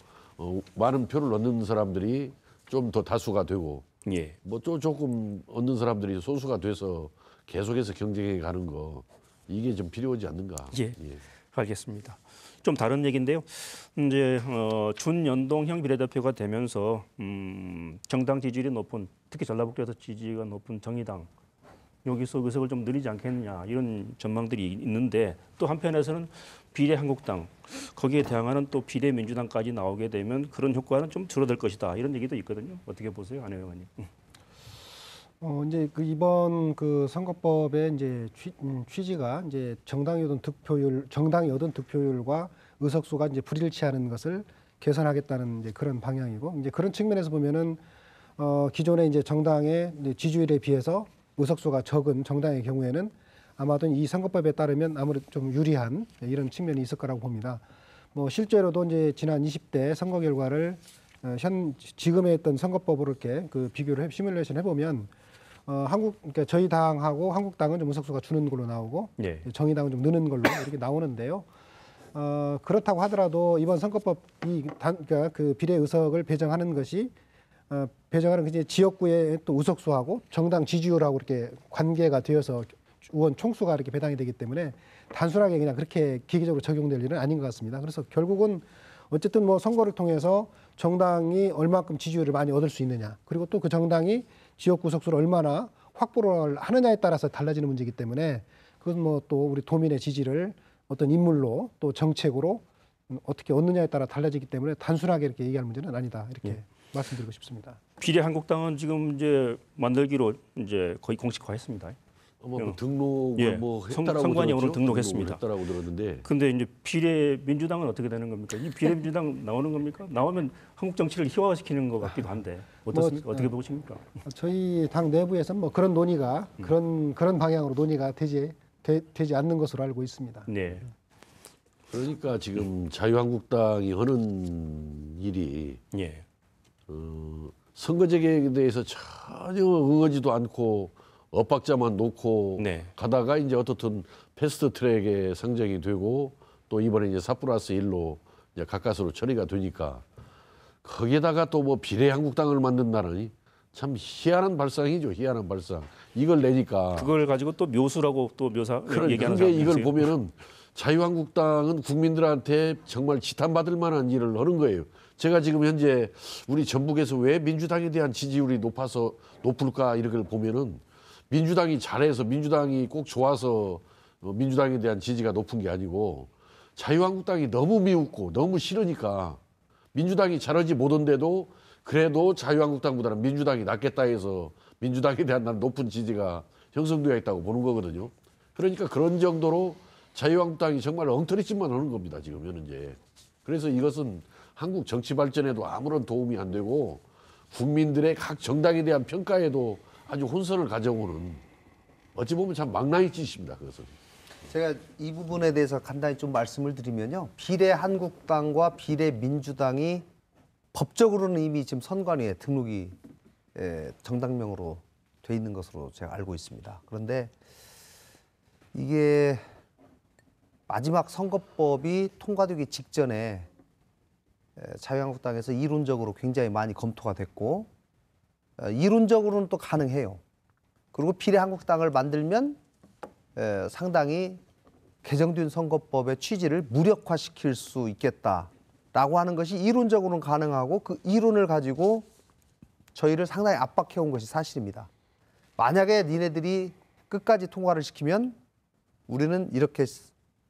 많은 표를 얻는 사람들이 좀 더 다수가 되고 예. 뭐 또 조금 얻는 사람들이 소수가 돼서 계속해서 경쟁해 가는 거 이게 좀 필요하지 않는가. 예. 예. 알겠습니다. 좀 다른 얘기인데요. 이제 준연동형 비례대표가 되면서 정당 지지율이 높은 특히 전라북도에서 지지가 높은 정의당 여기서 의석을 좀 늘리지 않겠느냐 이런 전망들이 있는데 또 한편에서는 비례한국당 거기에 대항하는 또 비례민주당까지 나오게 되면 그런 효과는 좀 줄어들 것이다 이런 얘기도 있거든요. 어떻게 보세요, 안 의원님? 이제 그 이번 그 선거법의 이제 취지가 이제 정당이 얻은 득표율과 의석수가 이제 불일치하는 것을 개선하겠다는 이제 그런 방향이고 이제 그런 측면에서 보면은 기존의 이제 정당의 지지율에 비해서 의석수가 적은 정당의 경우에는 아마도 이 선거법에 따르면 아무래도 좀 유리한 이런 측면이 있을 거라고 봅니다. 뭐 실제로도 이제 지난 20대 선거 결과를 지금에 했던 선거법으로 이렇게 그 비교를 시뮬레이션 해보면 그러니까 저희 당하고 한국당은 좀 의석수가 주는 걸로 나오고 예. 정의당은 좀 느는 걸로 이렇게 나오는데요. 그렇다고 하더라도 이번 선거법이 그러니까 그 비례 의석을 배정하는 것이 배정하는 이제 지역구의 또 의석수하고 정당 지지율하고 이렇게 관계가 되어서 의원 총수가 이렇게 배당이 되기 때문에 단순하게 그냥 그렇게 기계적으로 적용될 일은 아닌 것 같습니다. 그래서 결국은 어쨌든 뭐 선거를 통해서 정당이 얼마큼 지지율을 많이 얻을 수 있느냐, 그리고 또 그 정당이 지역구 의석수를 얼마나 확보를 하느냐에 따라서 달라지는 문제이기 때문에 그건 뭐 또 우리 도민의 지지를 어떤 인물로 또 정책으로 어떻게 얻느냐에 따라 달라지기 때문에 단순하게 이렇게 얘기할 문제는 아니다, 이렇게 말씀드리고 싶습니다. 비례한국당은 지금 이제 만들기로 이제 거의 공식화했습니다. 뭐 등록 예. 뭐 했다라고 선관위 오늘 들었죠? 등록했습니다. 했다라고 들었는데. 근데 이제 비례민주당은 어떻게 되는 겁니까? 이 비례민주당 나오는 겁니까? 나오면 한국 정치를 희화화시키는 것 같기도 한데 어떻습니까? 어떻게 보십니까? 저희 당 내부에서는 뭐 그런 논의가 그런 방향으로 논의가 되지 않는 것으로 알고 있습니다. 네. 그러니까 지금 자유한국당이 하는 일이 예. 선거제도에 대해서 전혀 응하지도 않고 엇박자만 놓고 네. 가다가 이제 어떻든 패스트트랙에 상정이 되고 또 이번에 이제 4+1로 이제 가까스로 처리가 되니까 거기에다가 또 뭐 비례한국당을 만든다니 참 희한한 발상이죠. 희한한 발상. 이걸 내니까 그걸 가지고 또 묘수라고 또 얘기하는 그런데 이걸 있어요. 보면은 자유한국당은 국민들한테 정말 지탄받을 만한 일을 하는 거예요. 제가 지금 현재 우리 전북에서 왜 민주당에 대한 지지율이 높을까 이렇게 보면은 민주당이 잘해서 민주당이 꼭 좋아서 민주당에 대한 지지가 높은 게 아니고 자유한국당이 너무 미웃고 너무 싫으니까 민주당이 잘하지 못한데도 그래도 자유한국당보다는 민주당이 낫겠다 해서 민주당에 대한 난 높은 지지가 형성되어 있다고 보는 거거든요. 그러니까 그런 정도로 자유한국당이 정말 엉터리짓만 하는 겁니다. 지금 현재. 그래서 이것은 한국 정치 발전에도 아무런 도움이 안 되고 국민들의 각 정당에 대한 평가에도 아주 혼선을 가져오는 어찌 보면 참 망나니 짓입니다. 그것은. 제가 이 부분에 대해서 간단히 좀 말씀을 드리면요. 비례한국당과 비례민주당이 법적으로는 이미 지금 선관위에 등록이 정당명으로 돼 있는 것으로 제가 알고 있습니다. 그런데 이게 마지막 선거법이 통과되기 직전에 자유한국당에서 이론적으로 굉장히 많이 검토가 됐고 이론적으로는 또 가능해요. 그리고 비례한국당을 만들면 상당히 개정된 선거법의 취지를 무력화시킬 수 있겠다라고 하는 것이 이론적으로는 가능하고 그 이론을 가지고 저희를 상당히 압박해온 것이 사실입니다. 만약에 니네들이 끝까지 통과를 시키면 우리는 이렇게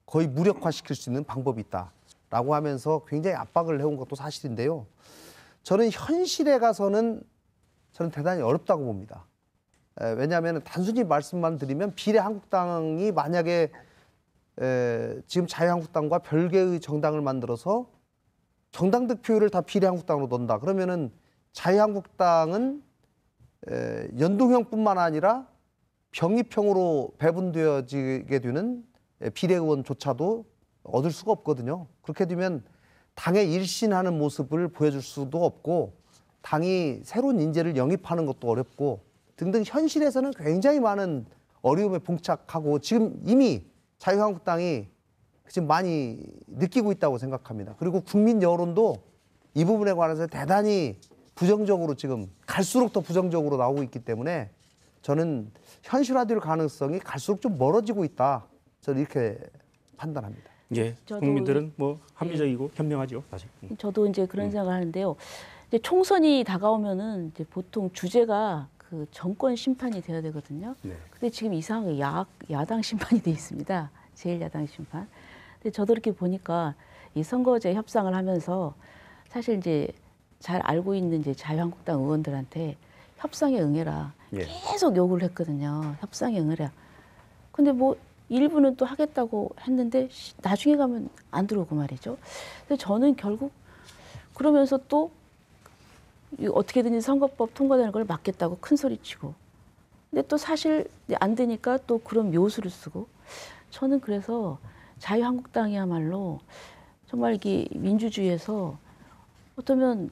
거의 무력화시킬 수 있는 방법이 있다라고 하면서 굉장히 압박을 해온 것도 사실인데요. 저는 현실에 가서는 저는 대단히 어렵다고 봅니다. 왜냐하면 단순히 말씀만 드리면 비례한국당이 만약에 지금 자유한국당과 별개의 정당을 만들어서 정당 득표율을 다 비례한국당으로 넣는다. 그러면은 자유한국당은 연동형뿐만 아니라 병입형으로 배분되어지게 되는 비례의원조차도 얻을 수가 없거든요. 그렇게 되면 당의 일신하는 모습을 보여줄 수도 없고 당이 새로운 인재를 영입하는 것도 어렵고 등등 현실에서는 굉장히 많은 어려움에 봉착하고 지금 이미 자유한국당이 지금 많이 느끼고 있다고 생각합니다. 그리고 국민 여론도 이 부분에 관해서 대단히 부정적으로 지금 갈수록 더 부정적으로 나오고 있기 때문에 저는 현실화될 가능성이 갈수록 좀 멀어지고 있다. 저는 이렇게 판단합니다. 예, 국민들은 뭐 합리적이고 현명하죠, 사실. 저도 이제 그런 생각을 하는데요. 이제 총선이 다가오면은 이제 보통 주제가 그 정권 심판이 되어야 되거든요. 네. 근데 지금 이상하게 야당 심판이 돼 있습니다. 제1야당 심판. 근데 저도 이렇게 보니까 이 선거제 협상을 하면서 사실 이제 잘 알고 있는 이제 자유한국당 의원들한테 협상에 응해라. 예. 계속 요구를 했거든요. 협상에 응해라. 근데 뭐 일부는 또 하겠다고 했는데 나중에 가면 안 들어오고 말이죠. 근데 저는 결국 그러면서 또 어떻게든지 선거법 통과되는 걸 막겠다고 큰 소리 치고 근데 또 사실 안 되니까 또 그런 묘수를 쓰고 저는 그래서 자유한국당이야말로 정말 이게 민주주의에서 어쩌면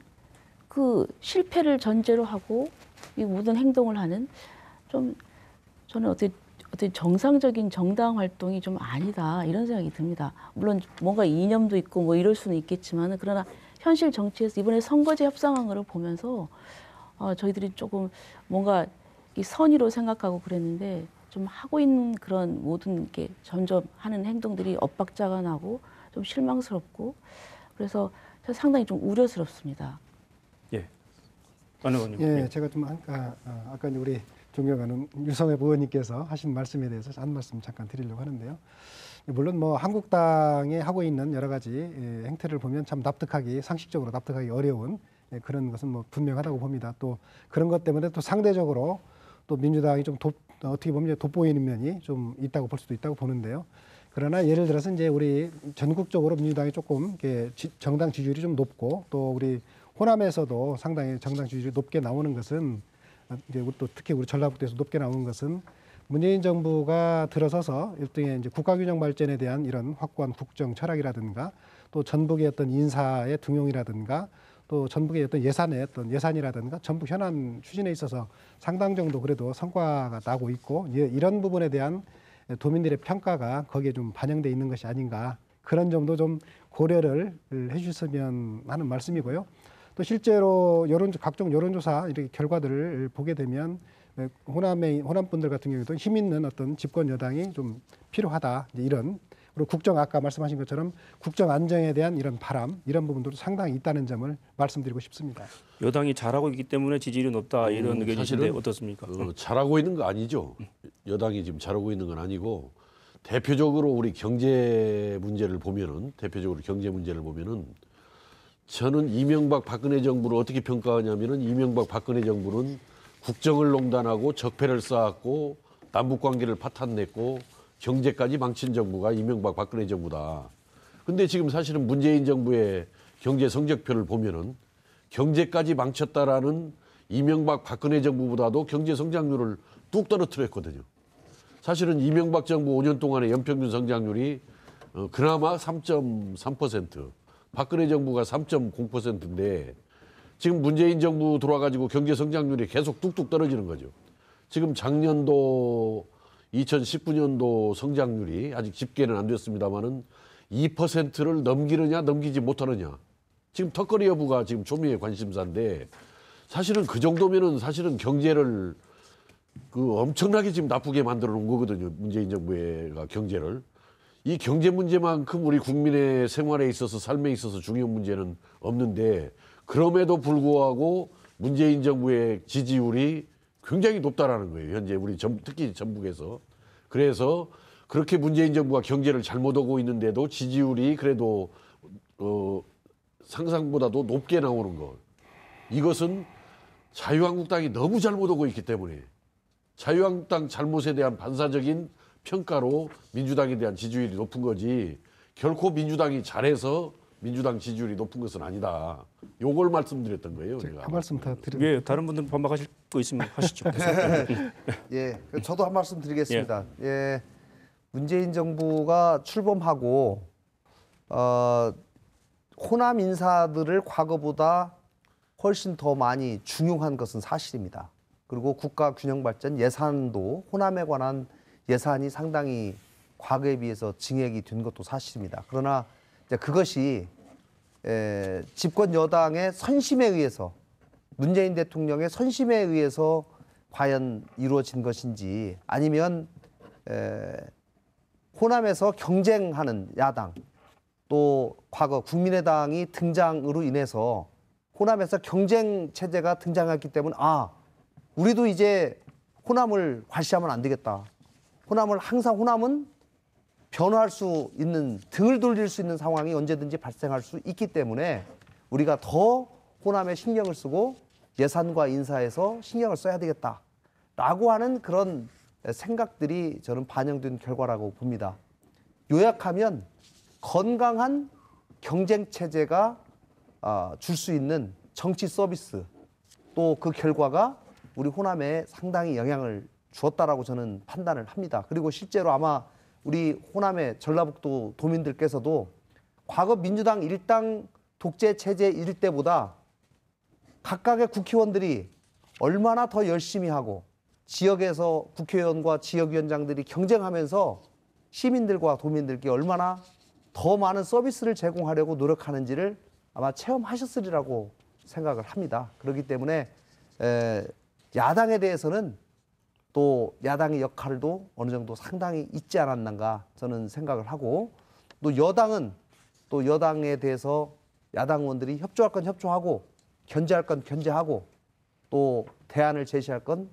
그 실패를 전제로 하고 이 모든 행동을 하는 좀 저는 어떻게 정상적인 정당 활동이 좀 아니다 이런 생각이 듭니다. 물론 뭔가 이념도 있고 뭐 이럴 수는 있겠지만 그러나 현실 정치에서 이번에 선거제 협상한 거를 보면서 저희들이 조금 뭔가 이 선의로 생각하고 그랬는데 좀 하고 있는 그런 모든 게 점점 하는 행동들이 엇박자가 나고 좀 실망스럽고 그래서 상당히 좀 우려스럽습니다. 예. 어느 의원님? 예, 제가 좀 아까 우리 존경하는 유성엽 의원님께서 하신 말씀에 대해서 한 말씀 잠깐 드리려고 하는데요. 물론 뭐 한국당에 하고 있는 여러 가지 행태를 보면 참 상식적으로 납득하기 어려운 그런 것은 뭐 분명하다고 봅니다. 또 그런 것 때문에 또 상대적으로 또 민주당이 좀 어떻게 보면 돋보이는 면이 좀 있다고 볼 수도 있다고 보는데요. 그러나 예를 들어서 이제 우리 전국적으로 민주당이 조금 정당 지지율이 좀 높고 또 우리 호남에서도 상당히 정당 지지율이 높게 나오는 것은 이제 또 특히 우리 전라북도에서 높게 나오는 것은 문재인 정부가 들어서서 일종의 이제 국가균형 발전에 대한 이런 확고한 국정 철학이라든가 또 전북의 어떤 인사의 등용이라든가 또 전북의 어떤 예산이라든가 전북 현안 추진에 있어서 상당 정도 그래도 성과가 나고 있고 이런 부분에 대한 도민들의 평가가 거기에 좀 반영돼 있는 것이 아닌가 그런 점도 좀 고려를 해주셨으면 하는 말씀이고요. 또 실제로 각종 여론조사 이렇게 결과들을 보게 되면 호남 분들 같은 경우에도 힘 있는 어떤 집권 여당이 좀 필요하다 이런 그리고 아까 말씀하신 것처럼 국정 안정에 대한 이런 바람 이런 부분들도 상당히 있다는 점을 말씀드리고 싶습니다. 여당이 잘하고 있기 때문에 지지율이 높다 이런 의견이신데 어떻습니까? 잘하고 있는 거 아니죠. 여당이 지금 잘하고 있는 건 아니고 대표적으로 우리 경제 문제를 보면은 저는 이명박 박근혜 정부를 어떻게 평가하냐면은 이명박 박근혜 정부는 국정을 농단하고 적폐를 쌓았고 남북 관계를 파탄냈고 경제까지 망친 정부가 이명박 박근혜 정부다. 근데 지금 사실은 문재인 정부의 경제 성적표를 보면은 경제까지 망쳤다라는 이명박 박근혜 정부보다도 경제 성장률을 뚝 떨어뜨렸거든요. 사실은 이명박 정부 5년 동안의 연평균 성장률이 그나마 3.3%, 박근혜 정부가 3.0%인데 지금 문재인 정부 들어와가지고 경제 성장률이 계속 뚝뚝 떨어지는 거죠. 지금 작년도 2019년도 성장률이 아직 집계는 안 됐습니다만은 2%를 넘기느냐 넘기지 못하느냐. 지금 턱걸이 여부가 지금 초미의 관심사인데 사실은 그 정도면은 사실은 경제를 엄청나게 지금 나쁘게 만들어 놓은 거거든요. 문재인 정부의 경제를. 이 경제 문제만큼 우리 국민의 생활에 있어서 삶에 있어서 중요한 문제는 없는데 그럼에도 불구하고 문재인 정부의 지지율이 굉장히 높다라는 거예요. 현재 우리 특히 전북에서. 그래서 그렇게 문재인 정부가 경제를 잘못 오고 있는데도 지지율이 그래도 상상보다도 높게 나오는 것. 이것은 자유한국당이 너무 잘못 오고 있기 때문에 자유한국당 잘못에 대한 반사적인 평가로 민주당에 대한 지지율이 높은 거지 결코 민주당이 잘해서 민주당 지지율이 높은 것은 아니다. 요걸 말씀드렸던 거예요. 제가 한 말씀 더 드립니다. 예, 다른 분들 반박하실 거 있으면 하시죠. 예, 저도 한 말씀 드리겠습니다. 예, 문재인 정부가 출범하고 호남 인사들을 과거보다 훨씬 더 많이 중용한 것은 사실입니다. 그리고 국가 균형 발전 예산도 호남에 관한 예산이 상당히 과거에 비해서 증액이 된 것도 사실입니다. 그러나 이제 그것이 집권 여당의 선심에 의해서 문재인 대통령의 선심에 의해서 과연 이루어진 것인지 아니면 호남에서 경쟁하는 야당 또 과거 국민의당이 등장으로 인해서 호남에서 경쟁 체제가 등장했기 때문에 우리도 이제 호남을 과시하면 안 되겠다. 호남은 변화할 수 있는 등을 돌릴 수 있는 상황이 언제든지 발생할 수 있기 때문에 우리가 더 호남에 신경을 쓰고 예산과 인사에서 신경을 써야 되겠다라고 하는 그런 생각들이 저는 반영된 결과라고 봅니다. 요약하면 건강한 경쟁 체제가 줄 수 있는 정치 서비스 또 그 결과가 우리 호남에 상당히 영향을 주었다라고 저는 판단을 합니다. 그리고 실제로 아마 우리 호남의 전라북도 도민들께서도 과거 민주당 일당 독재 체제일 때보다 각각의 국회의원들이 얼마나 더 열심히 하고 지역에서 국회의원과 지역위원장들이 경쟁하면서 시민들과 도민들께 얼마나 더 많은 서비스를 제공하려고 노력하는지를 아마 체험하셨으리라고 생각을 합니다. 그렇기 때문에 야당에 대해서는 또 야당의 역할도 어느 정도 상당히 있지 않았는가 저는 생각을 하고, 또 여당은 또 여당에 대해서 야당 의원들이 협조할 건 협조하고 견제할 건 견제하고 또 대안을 제시할 건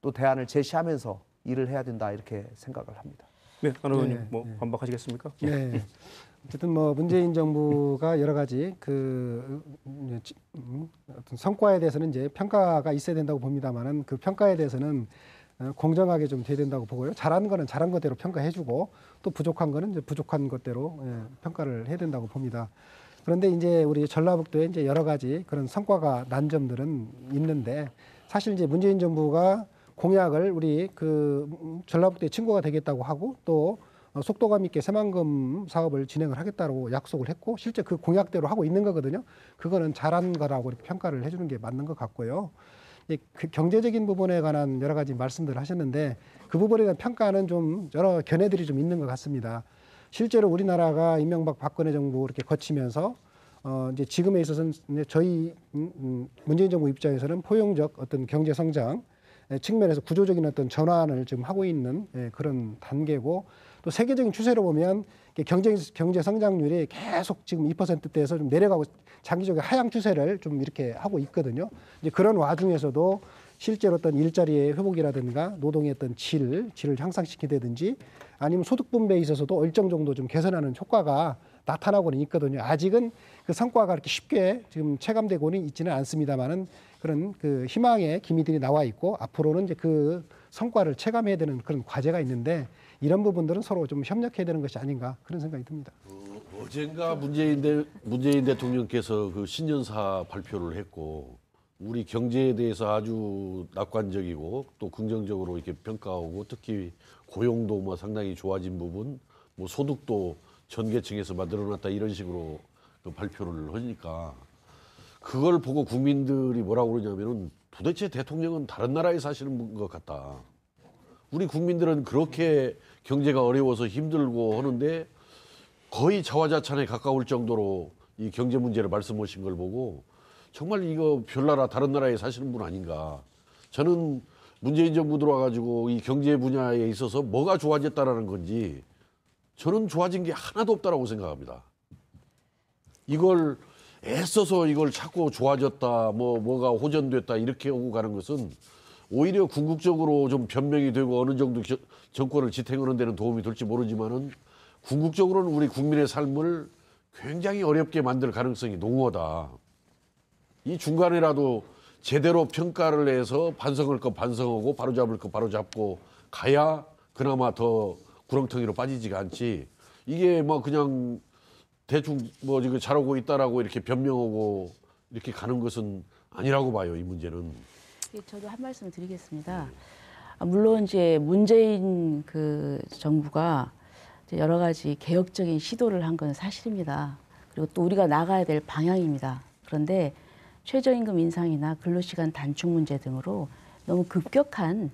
또 대안을 제시하면서 일을 해야 된다 이렇게 생각을 합니다. 네, 안 의원님 뭐 반박하시겠습니까? 네. 어쨌든 뭐 문재인 정부가 여러 가지 어떤 성과에 대해서는 이제 평가가 있어야 된다고 봅니다만은 그 평가에 대해서는 공정하게 좀 돼야 된다고 보고요. 잘한 거는 잘한 것대로 평가해주고 또 부족한 거는 이제 부족한 것대로 평가를 해야 된다고 봅니다. 그런데 이제 우리 전라북도에 이제 여러 가지 그런 성과가 난 점들은 있는데, 사실 이제 문재인 정부가 공약을 우리 전라북도의 친구가 되겠다고 하고 또 속도감 있게 새만금 사업을 진행을 하겠다고 약속을 했고 실제 그 공약대로 하고 있는 거거든요. 그거는 잘한 거라고 이렇게 평가를 해주는 게 맞는 것 같고요. 그 경제적인 부분에 관한 여러 가지 말씀들을 하셨는데 그 부분에 대한 평가는 좀 여러 견해들이 좀 있는 것 같습니다. 실제로 우리나라가 이명박 박근혜 정부 이렇게 거치면서 이제 지금에 있어서는 저희 문재인 정부 입장에서는 포용적 어떤 경제 성장 측면에서 구조적인 어떤 전환을 지금 하고 있는 그런 단계고, 또 세계적인 추세로 보면 경제 성장률이 계속 지금 2%대에서 좀 내려가고 장기적인 하향 추세를 좀 이렇게 하고 있거든요. 이제 그런 와중에서도 실제로 어떤 일자리의 회복이라든가 노동의 어떤 질을 향상시키다든지 아니면 소득 분배에 있어서도 일정 정도 좀 개선하는 효과가 나타나고는 있거든요. 아직은 그 성과가 그렇게 쉽게 지금 체감되고는 있지는 않습니다만은 그런 그 희망의 기미들이 나와 있고 앞으로는 이제 그 성과를 체감해야 되는 그런 과제가 있는데 이런 부분들은 서로 좀 협력해야 되는 것이 아닌가 그런 생각이 듭니다. 어젠가 문재인 대통령께서 그 신년사 발표를 했고 우리 경제에 대해서 아주 낙관적이고 또 긍정적으로 이렇게 평가하고 특히 고용도 뭐 상당히 좋아진 부분, 뭐 소득도 전 계층에서 만들어놨다 이런 식으로 그 발표를 하니까 그걸 보고 국민들이 뭐라고 그러냐면은 도대체 대통령은 다른 나라에 사시는 것 같다. 우리 국민들은 그렇게 경제가 어려워서 힘들고 하는데 거의 자화자찬에 가까울 정도로 이 경제 문제를 말씀하신 걸 보고 정말 이거 별나라 다른 나라에 사시는 분 아닌가. 저는 문재인 정부 들어와가지고 이 경제 분야에 있어서 뭐가 좋아졌다라는 건지 저는 좋아진 게 하나도 없다라고 생각합니다. 이걸 애써서 이걸 자꾸 좋아졌다, 뭐가 호전됐다 이렇게 오고 가는 것은 오히려 궁극적으로 좀 변명이 되고 어느 정도 정권을 지탱하는 데는 도움이 될지 모르지만은 궁극적으로는 우리 국민의 삶을 굉장히 어렵게 만들 가능성이 농후하다. 이 중간에라도 제대로 평가를 해서 반성할 거 반성하고 바로잡을 거 바로잡고 가야 그나마 더 구렁텅이로 빠지지가 않지. 이게 뭐 그냥 대충 뭐 지금 잘하고 있다라고 이렇게 변명하고 이렇게 가는 것은 아니라고 봐요, 이 문제는. 저도 한 말씀 드리겠습니다. 물론 이제 문재인 그 정부가 여러 가지 개혁적인 시도를 한 건 사실입니다. 그리고 또 우리가 나가야 될 방향입니다. 그런데 최저임금 인상이나 근로시간 단축 문제 등으로 너무 급격한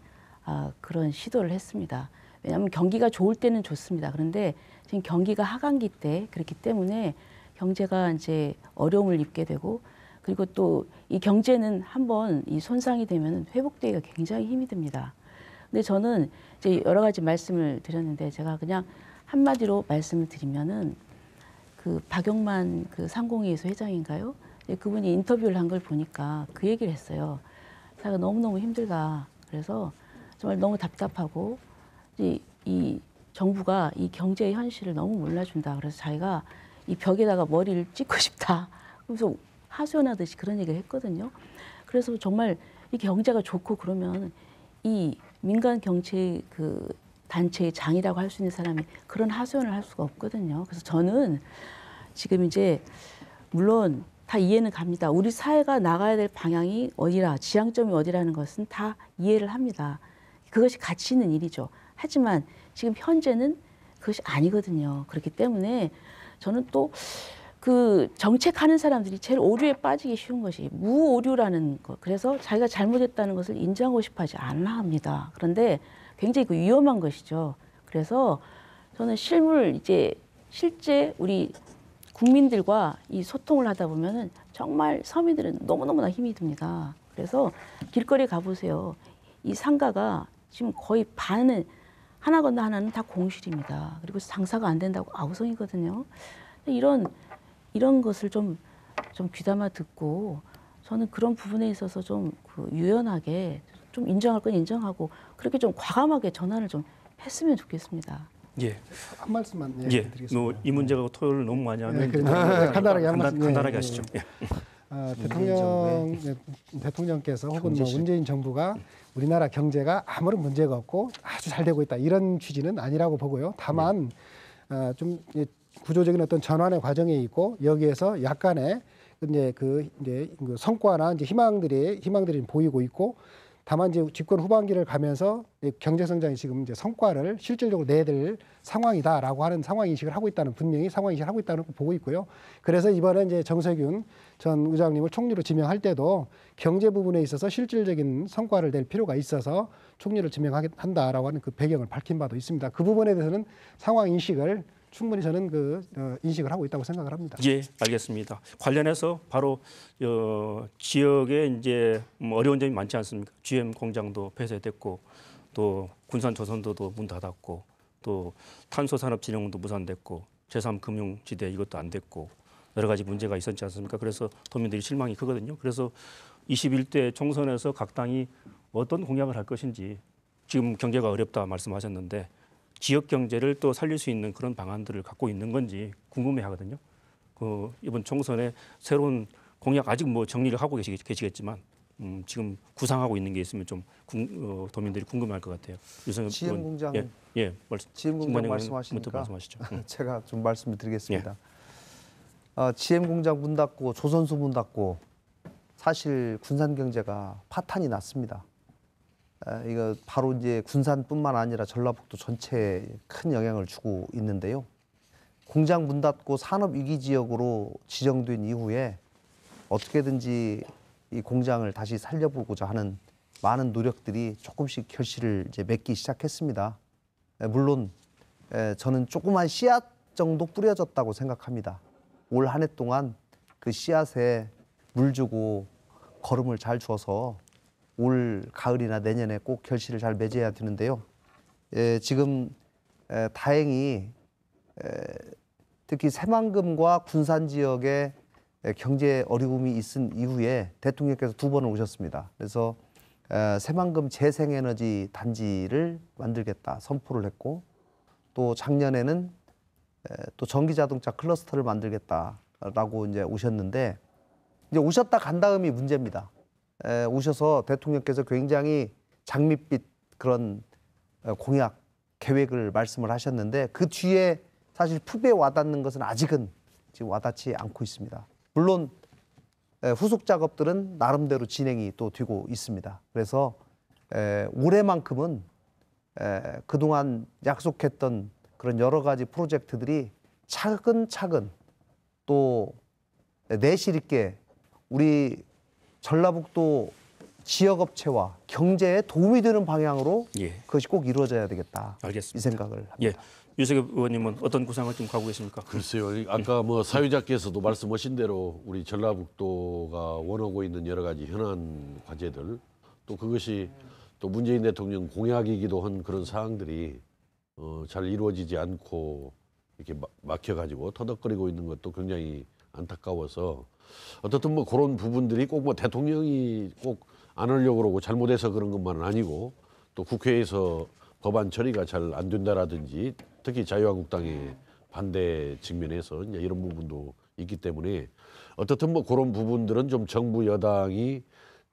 그런 시도를 했습니다. 왜냐하면 경기가 좋을 때는 좋습니다. 그런데 지금 경기가 하강기 때 그렇기 때문에 경제가 이제 어려움을 입게 되고 그리고 또 이 경제는 한번 이 손상이 되면 회복되기가 굉장히 힘이 듭니다. 근데 저는 이제 여러 가지 말씀을 드렸는데 제가 그냥 한마디로 말씀을 드리면은 그 박영만 그 상공회의소 회장인가요? 그분이 인터뷰를 한 걸 보니까 그 얘기를 했어요. 자기가 너무너무 힘들다. 그래서 정말 너무 답답하고 이 정부가 이 경제의 현실을 너무 몰라준다. 그래서 자기가 이 벽에다가 머리를 찍고 싶다. 그래서 하소연하듯이 그런 얘기를 했거든요. 그래서 정말 이 경제가 좋고 그러면 이 민간 경제 그 단체의 장이라고 할 수 있는 사람이 그런 하소연을 할 수가 없거든요. 그래서 저는 지금 이제 물론 다 이해는 갑니다. 우리 사회가 나가야 될 방향이 어디라, 지향점이 어디라는 것은 다 이해를 합니다. 그것이 가치 있는 일이죠. 하지만 지금 현재는 그것이 아니거든요. 그렇기 때문에 저는 또 그 정책하는 사람들이 제일 오류에 빠지기 쉬운 것이 무오류라는 것. 그래서 자기가 잘못했다는 것을 인정하고 싶어하지 않아 합니다. 그런데 굉장히 그 위험한 것이죠. 그래서 저는 실제 우리 국민들과 이 소통을 하다 보면은 정말 서민들은 너무너무나 힘이 듭니다. 그래서 길거리 가보세요. 이 상가가 지금 거의 반은 하나 건너 하나는 다 공실입니다. 그리고 장사가 안 된다고 아우성이거든요. 이런 것을 좀 귀담아 듣고 저는 그런 부분에 있어서 좀 그 유연하게 좀 인정할 건 인정하고 그렇게 좀 과감하게 전환을 좀 했으면 좋겠습니다. 예. 한 말씀만 드리겠습니다. 뭐 이 문제가 토요일 너무 많이 하면 간단하게 한 말씀. 간단하게 하시죠. 예. 대통령께서 혹은 뭐 문재인 정부가 우리나라 경제가 아무런 문제가 없고 아주 잘 되고 있다 이런 취지는 아니라고 보고요. 다만 좀 구조적인 어떤 전환의 과정에 있고 여기에서 약간의 그 성과나 이제 희망들이 보이고 있고 다만 이제 집권 후반기를 가면서 경제 성장이 지금 이제 성과를 실질적으로 내야 될 상황이다라고 하는 상황 인식을 하고 있다는 분명히 상황 인식을 하고 있다는 걸 보고 있고요. 그래서 이번에 이제 정세균 전 의장님을 총리로 지명할 때도 경제 부분에 있어서 실질적인 성과를 낼 필요가 있어서 총리를 지명한다라고 하는 그 배경을 밝힌 바도 있습니다. 그 부분에 대해서는 상황 인식을 충분히 저는 인식을 하고 있다고 생각을 합니다. 예, 알겠습니다. 관련해서 바로 지역에 이제 어려운 점이 많지 않습니까? GM 공장도 폐쇄됐고 또 군산조선도도 문 닫았고 또 탄소산업진흥원도 무산됐고 제3금융지대 이것도 안 됐고 여러 가지 문제가 있었지 않습니까? 그래서 도민들이 실망이 크거든요. 그래서 21대 총선에서 각 당이 어떤 공약을 할 것인지 지금 경제가 어렵다 말씀하셨는데 지역 경제를 또 살릴 수 있는 그런 방안들을 갖고 있는 건지 궁금해하거든요. 이번 총선에 새로운 공약 아직 뭐 정리를 하고 계시겠지만 지금 구상하고 있는 게 있으면 좀 도민들이 궁금해할 것 같아요. GM 공장 GM 공장 말씀하시니까 제가 좀 말씀을 드리겠습니다. GM 공장 문 닫고 조선소 문 닫고 사실 군산 경제가 파탄이 났습니다. 이거 바로 이제 군산뿐만 아니라 전라북도 전체에 큰 영향을 주고 있는데요. 공장 문 닫고 산업 위기 지역으로 지정된 이후에 어떻게든지 이 공장을 다시 살려보고자 하는 많은 노력들이 조금씩 결실을 이제 맺기 시작했습니다. 물론 저는 조그만 씨앗 정도 뿌려졌다고 생각합니다. 올 한 해 동안 그 씨앗에 물 주고 거름을 잘 줘서 올 가을이나 내년에 꼭 결실을 잘 맺어야 되는데요. 지금 다행히 특히 새만금과 군산 지역에 경제 어려움이 있은 이후에 대통령께서 2번을 오셨습니다. 그래서 새만금 재생에너지 단지를 만들겠다 선포를 했고 또 작년에는 또 전기자동차 클러스터를 만들겠다라고 이제 오셨는데 이제 오셨다 간 다음이 문제입니다. 오셔서 대통령께서 굉장히 장밋빛 그런 공약 계획을 말씀을 하셨는데 그 뒤에 사실 푹에 와닿는 것은 아직은 지금 와닿지 않고 있습니다. 물론 후속 작업들은 나름대로 진행이 또 되고 있습니다. 그래서 올해만큼은 그동안 약속했던 그런 여러 가지 프로젝트들이 차근차근 또 내실 있게 우리 전라북도 지역업체와 경제에 도움이 되는 방향으로 그것이 꼭 이루어져야 되겠다. 알겠습니다. 이 생각을 합니다. 예. 유석엽 의원님은 어떤 구상을 좀 가고 계십니까? 글쎄요. 아까 뭐 사회자께서도 말씀하신 대로 우리 전라북도가 원하고 있는 여러 가지 현안 과제들 또 그것이 또 문재인 대통령 공약이기도 한 그런 사항들이 잘 이루어지지 않고 이렇게 막혀가지고 터덕거리고 있는 것도 굉장히 안타까워서 어떻든 뭐 그런 부분들이 꼭 뭐 대통령이 꼭 안 하려고 그러고 잘못해서 그런 것만은 아니고 또 국회에서 법안 처리가 잘 안 된다라든지 특히 자유한국당의 반대 측면에서 이제 이런 부분도 있기 때문에 어떻든 뭐 그런 부분들은 좀 정부 여당이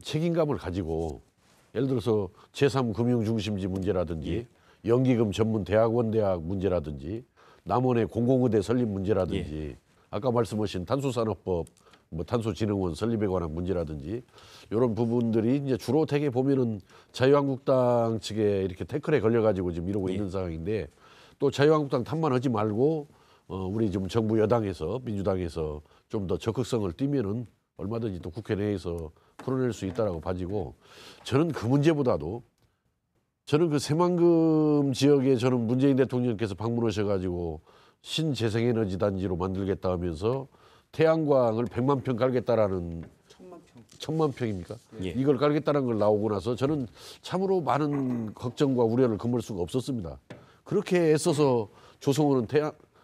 책임감을 가지고 예를 들어서 제3금융중심지 문제라든지 연기금 전문 대학원 대학 문제라든지 남원의 공공의대 설립 문제라든지 아까 말씀하신 탄소산업법 뭐 탄소진흥원 설립에 관한 문제라든지 이런 부분들이 이제 주로 되게 보면은 자유한국당 측에 이렇게 태클에 걸려가지고 지금 이러고 있는 상황인데 또 자유한국당 탓만 하지 말고 우리 지금 정부 여당에서 민주당에서 좀 더 적극성을 띠면은 얼마든지 또 국회 내에서 풀어낼 수 있다라고 봐지고 저는 그 문제보다도 저는 그 새만금 지역에 저는 문재인 대통령께서 방문하셔가지고 신재생에너지 단지로 만들겠다 하면서 태양광을 100만 평 깔겠다라는 1000만 평입니까? 예. 이걸 깔겠다는 걸 나오고 나서 저는 참으로 많은 걱정과 우려를 금할 수가 없었습니다. 그렇게 애써서 조성호는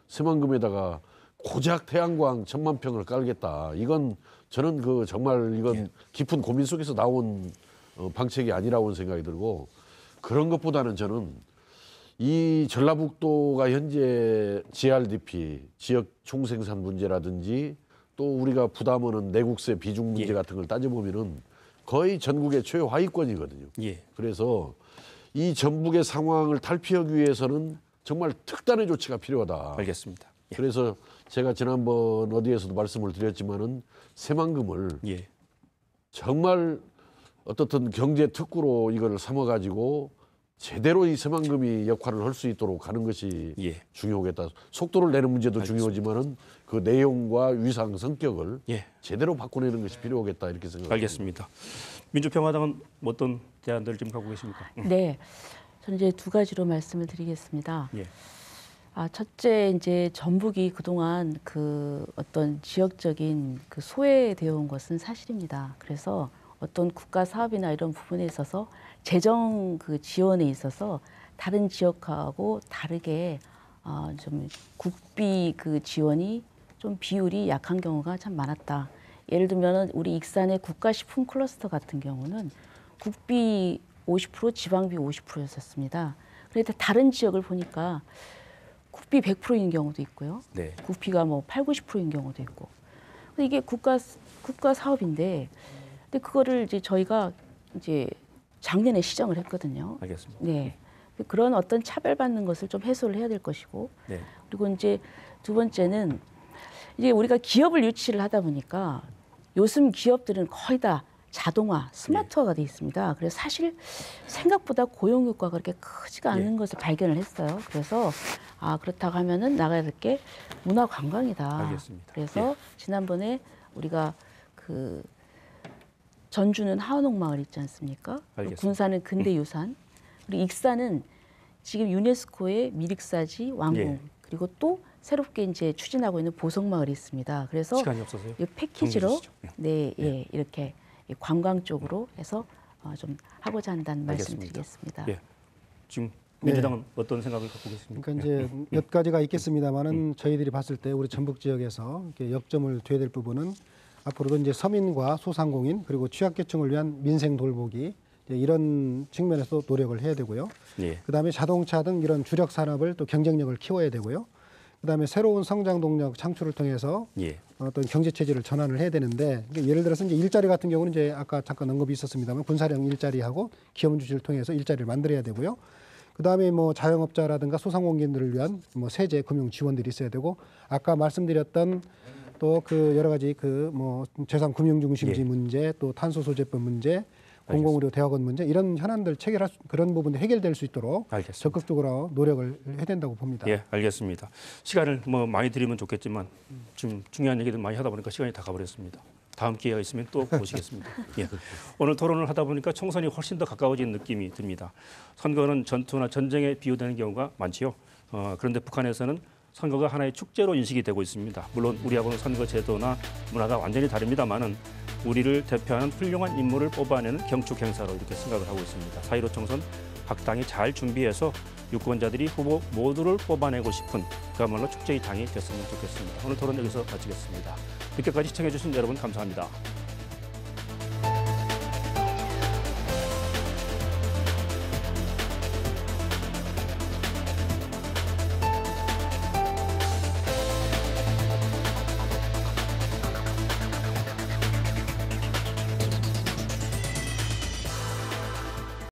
새만금에다가 고작 태양광 1000만 평을 깔겠다. 이건 저는 그 정말 이건 깊은 고민 속에서 나온 방책이 아니라고 생각이 들고 그런 것보다는 저는 이 전라북도가 현재 GRDP 지역 총생산 문제라든지 또 우리가 부담하는 내국세 비중 문제 같은 걸 따져보면은 거의 전국의 최하위권이거든요. 그래서 이 전북의 상황을 탈피하기 위해서는 정말 특단의 조치가 필요하다. 알겠습니다. 그래서 제가 지난번 어디에서도 말씀을 드렸지만은 새만금을 정말 어떻든 경제 특구로 이걸 삼아가지고 제대로 이 새만금이 역할을 할 수 있도록 하는 것이 중요하겠다. 속도를 내는 문제도 중요하지만은 그 내용과 위상 성격을 제대로 바꿔내는 것이 필요하겠다 이렇게 생각합니다. 알겠습니다. 민주평화당은 어떤 대안들을 지금 갖고 계십니까? 네, 저는 이제 두 가지로 말씀을 드리겠습니다. 첫째 이제 전북이 그동안 그 어떤 지역적인 그 소외되어 온 것은 사실입니다. 그래서 어떤 국가 사업이나 이런 부분에 있어서 재정 그 지원에 있어서 다른 지역하고 다르게 좀 국비 그 지원이 좀 비율이 약한 경우가 참 많았다. 예를 들면은 우리 익산의 국가식품 클러스터 같은 경우는 국비 50%, 지방비 50%였었습니다. 그런데 다른 지역을 보니까 국비 100%인 경우도 있고요. 국비가 뭐 8, 90%인 경우도 있고. 근데 이게 국가 사업인데, 근데 그거를 이제 저희가 이제 작년에 시정을 했거든요. 알겠습니다. 네. 그런 어떤 차별받는 것을 좀 해소를 해야 될 것이고, 그리고 이제 두 번째는 이제 우리가 기업을 유치를 하다 보니까 요즘 기업들은 거의 다 자동화, 스마트화가 돼 있습니다. 그래서 사실 생각보다 고용 효과가 그렇게 크지가 않은 것을 발견을 했어요. 그래서 그렇다고 하면은 나가야 될 게 문화 관광이다. 알겠습니다. 그래서 지난번에 우리가 그 전주는 하원옥마을 있지 않습니까? 군산은 근대유산, 그리고 익산은 지금 유네스코의 미륵사지 왕궁, 그리고 또 새롭게 이제 추진하고 있는 보성마을이 있습니다. 그래서 시간이 없어서요. 이 패키지로 이렇게 관광 쪽으로 해서 좀 하고자 한다는 말씀드리겠습니다. 지금 민주당은 어떤 생각을 갖고 계십니까? 그러니까 이제 몇 가지가 있겠습니다만은 저희들이 봤을 때 우리 전북 지역에서 이렇게 역점을 둬야 될 부분은 앞으로도 이제 서민과 소상공인 그리고 취약계층을 위한 민생 돌보기 이런 측면에서 노력을 해야 되고요. 그다음에 자동차 등 이런 주력 산업을 또 경쟁력을 키워야 되고요. 그다음에 새로운 성장 동력 창출을 통해서 어떤 경제 체질을 전환을 해야 되는데 예를 들어서 이제 일자리 같은 경우는 이제 아까 잠깐 언급이 있었습니다만 군사령 일자리하고 기업 유치를 통해서 일자리를 만들어야 되고요. 그다음에 뭐 자영업자라든가 소상공인들을 위한 뭐 세제 금융 지원들이 있어야 되고 아까 말씀드렸던 또 그 여러 가지 그 뭐 재산 금융 중심지 문제 또 탄소 소재법 문제 공공의료 대학원 문제 이런 현안들 체결할 그런 부분이 해결될 수 있도록 적극적으로 노력을 해야 된다고 봅니다. 알겠습니다. 시간을 뭐 많이 드리면 좋겠지만 좀 중요한 얘기들 많이 하다 보니까 시간이 다 가버렸습니다. 다음 기회가 있으면 또 모시겠습니다. 오늘 토론을 하다 보니까 총선이 훨씬 더 가까워진 느낌이 듭니다. 선거는 전투나 전쟁에 비유되는 경우가 많지요. 그런데 북한에서는 선거가 하나의 축제로 인식이 되고 있습니다. 물론 우리하고는 선거 제도나 문화가 완전히 다릅니다만은 우리를 대표하는 훌륭한 인물을 뽑아내는 경축 행사로 이렇게 생각을 하고 있습니다. 4.15 총선 각 당이 잘 준비해서 유권자들이 후보 모두를 뽑아내고 싶은 그야말로 축제의 당이 됐으면 좋겠습니다. 오늘 토론 여기서 마치겠습니다. 늦게까지 시청해 주신 여러분 감사합니다.